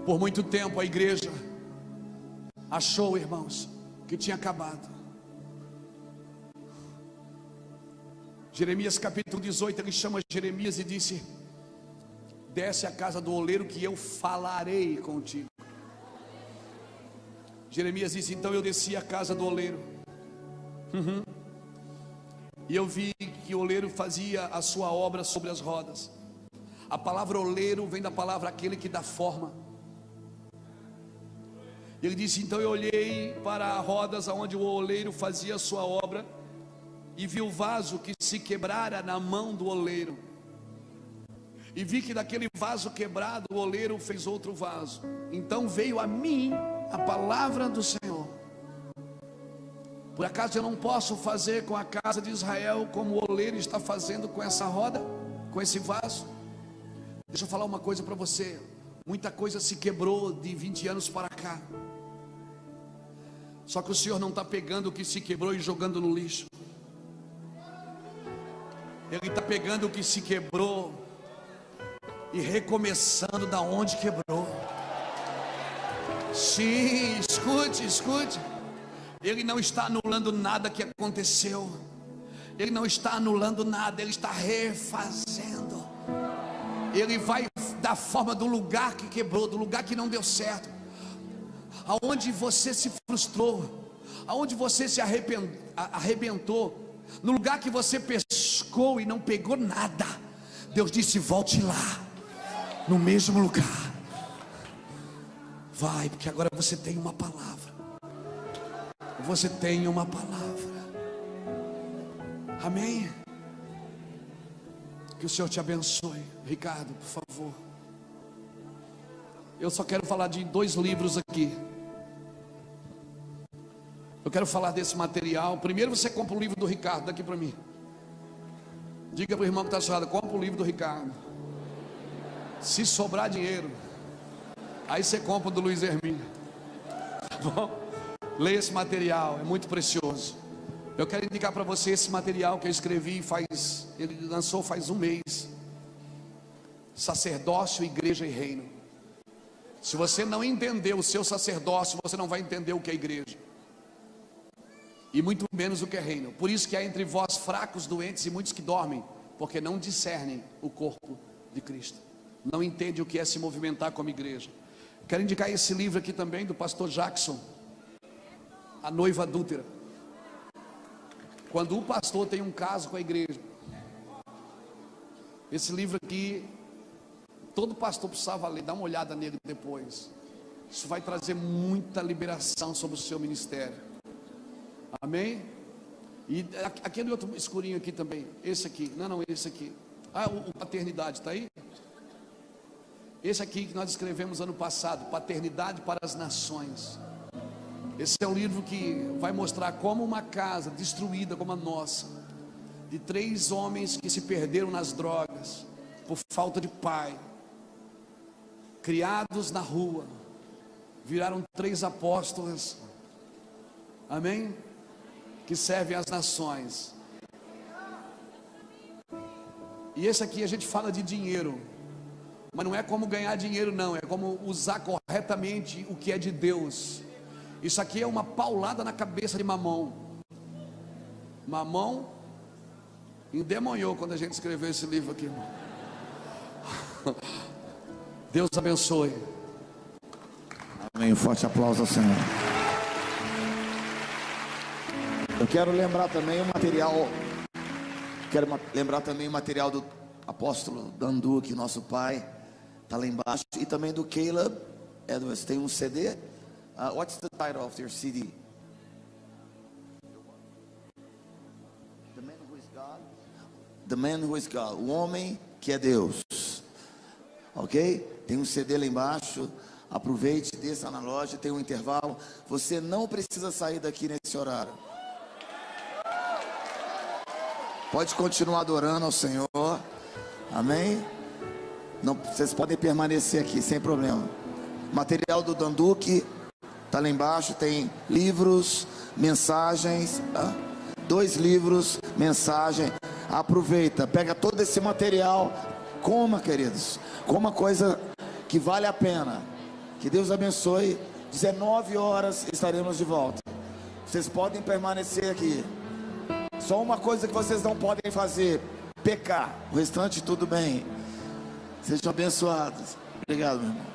Por muito tempo a igreja achou, irmãos, que tinha acabado. Jeremias capítulo 18, ele chama Jeremias e disse: desce à casa do oleiro que eu falarei contigo. Jeremias disse: então eu desci à casa do oleiro, e eu vi que o oleiro fazia a sua obra sobre as rodas. A palavra oleiro vem da palavra aquele que dá forma. Ele disse: então eu olhei para as rodas aonde o oleiro fazia a sua obra, e vi o vaso que se quebrara na mão do oleiro, e vi que daquele vaso quebrado o oleiro fez outro vaso. Então veio a mim a palavra do Senhor: por acaso eu não posso fazer com a casa de Israel como o oleiro está fazendo com essa roda, com esse vaso? Deixa eu falar uma coisa para você. Muita coisa se quebrou de 20 anos para cá. Só que o Senhor não está pegando o que se quebrou e jogando no lixo. Ele está pegando o que se quebrou e recomeçando da onde quebrou. Sim, escute. Ele não está anulando nada que aconteceu. Ele não está anulando nada, ele está refazendo. Ele vai dar forma do lugar que quebrou, do lugar que não deu certo, aonde você se frustrou, aonde você se arrebentou, no lugar que você pescou e não pegou nada. Deus disse: volte lá, no mesmo lugar. Vai, porque agora você tem uma palavra. Você tem uma palavra. Amém? Que o Senhor te abençoe. Ricardo, por favor. Eu só quero falar de 2 livros aqui. Eu quero falar desse material. Primeiro você compra o livro do Ricardo, daqui para mim. Diga para o irmão que está chorando: compra o livro do Ricardo. Se sobrar dinheiro, aí você compra o do Luiz Hermínio. Bom, leia esse material, é muito precioso. Eu quero indicar para você esse material que eu escrevi ele lançou faz 1 mês. Sacerdócio, igreja e reino. Se você não entender o seu sacerdócio, você não vai entender o que é igreja, e muito menos o que é reino. Por isso que há entre vós fracos, doentes e muitos que dormem, porque não discernem o corpo de Cristo, não entendem o que é se movimentar como igreja. Quero indicar esse livro aqui também, do pastor Jackson, A Noiva Adúltera. Quando o pastor tem um caso com a igreja, esse livro aqui, todo pastor precisava ler. Dá uma olhada nele depois. Isso vai trazer muita liberação sobre o seu ministério. Amém? E aquele outro escurinho aqui também. Esse aqui, não, esse aqui. O Paternidade, está aí? Esse aqui que nós escrevemos ano passado, Paternidade para as Nações. Esse é um livro que vai mostrar como uma casa destruída como a nossa, de 3 homens que se perderam nas drogas por falta de pai, criados na rua, viraram 3 apóstolos, amém? Que servem às nações. E esse aqui a gente fala de dinheiro, mas não é como ganhar dinheiro, não, é como usar corretamente o que é de Deus. Isso aqui é uma paulada na cabeça de Mamão. Mamão endemoniou quando a gente escreveu esse livro aqui, irmão. Deus abençoe. Um forte aplauso ao Senhor. Eu quero lembrar também o material. Quero lembrar também o material do apóstolo Dan Duque, nosso pai. Está lá embaixo. E também do Caleb Edwards. Tem um CD. What's the title of your CD? The Man Who Is God. O Homem que é Deus. Ok? Tem um CD lá embaixo. Aproveite, desça na loja, tem um intervalo. Você não precisa sair daqui nesse horário. Pode continuar adorando ao Senhor. Amém? Não, vocês podem permanecer aqui sem problema. Material do Dan Duque está lá embaixo. Tem livros, mensagens. 2 livros, mensagem. Aproveita, pega todo esse material. Coma, queridos. Coma coisa que vale a pena. Que Deus abençoe. 19 horas estaremos de volta. Vocês podem permanecer aqui. Só uma coisa que vocês não podem fazer: pecar. O restante tudo bem. Sejam abençoados. Obrigado, meu irmão.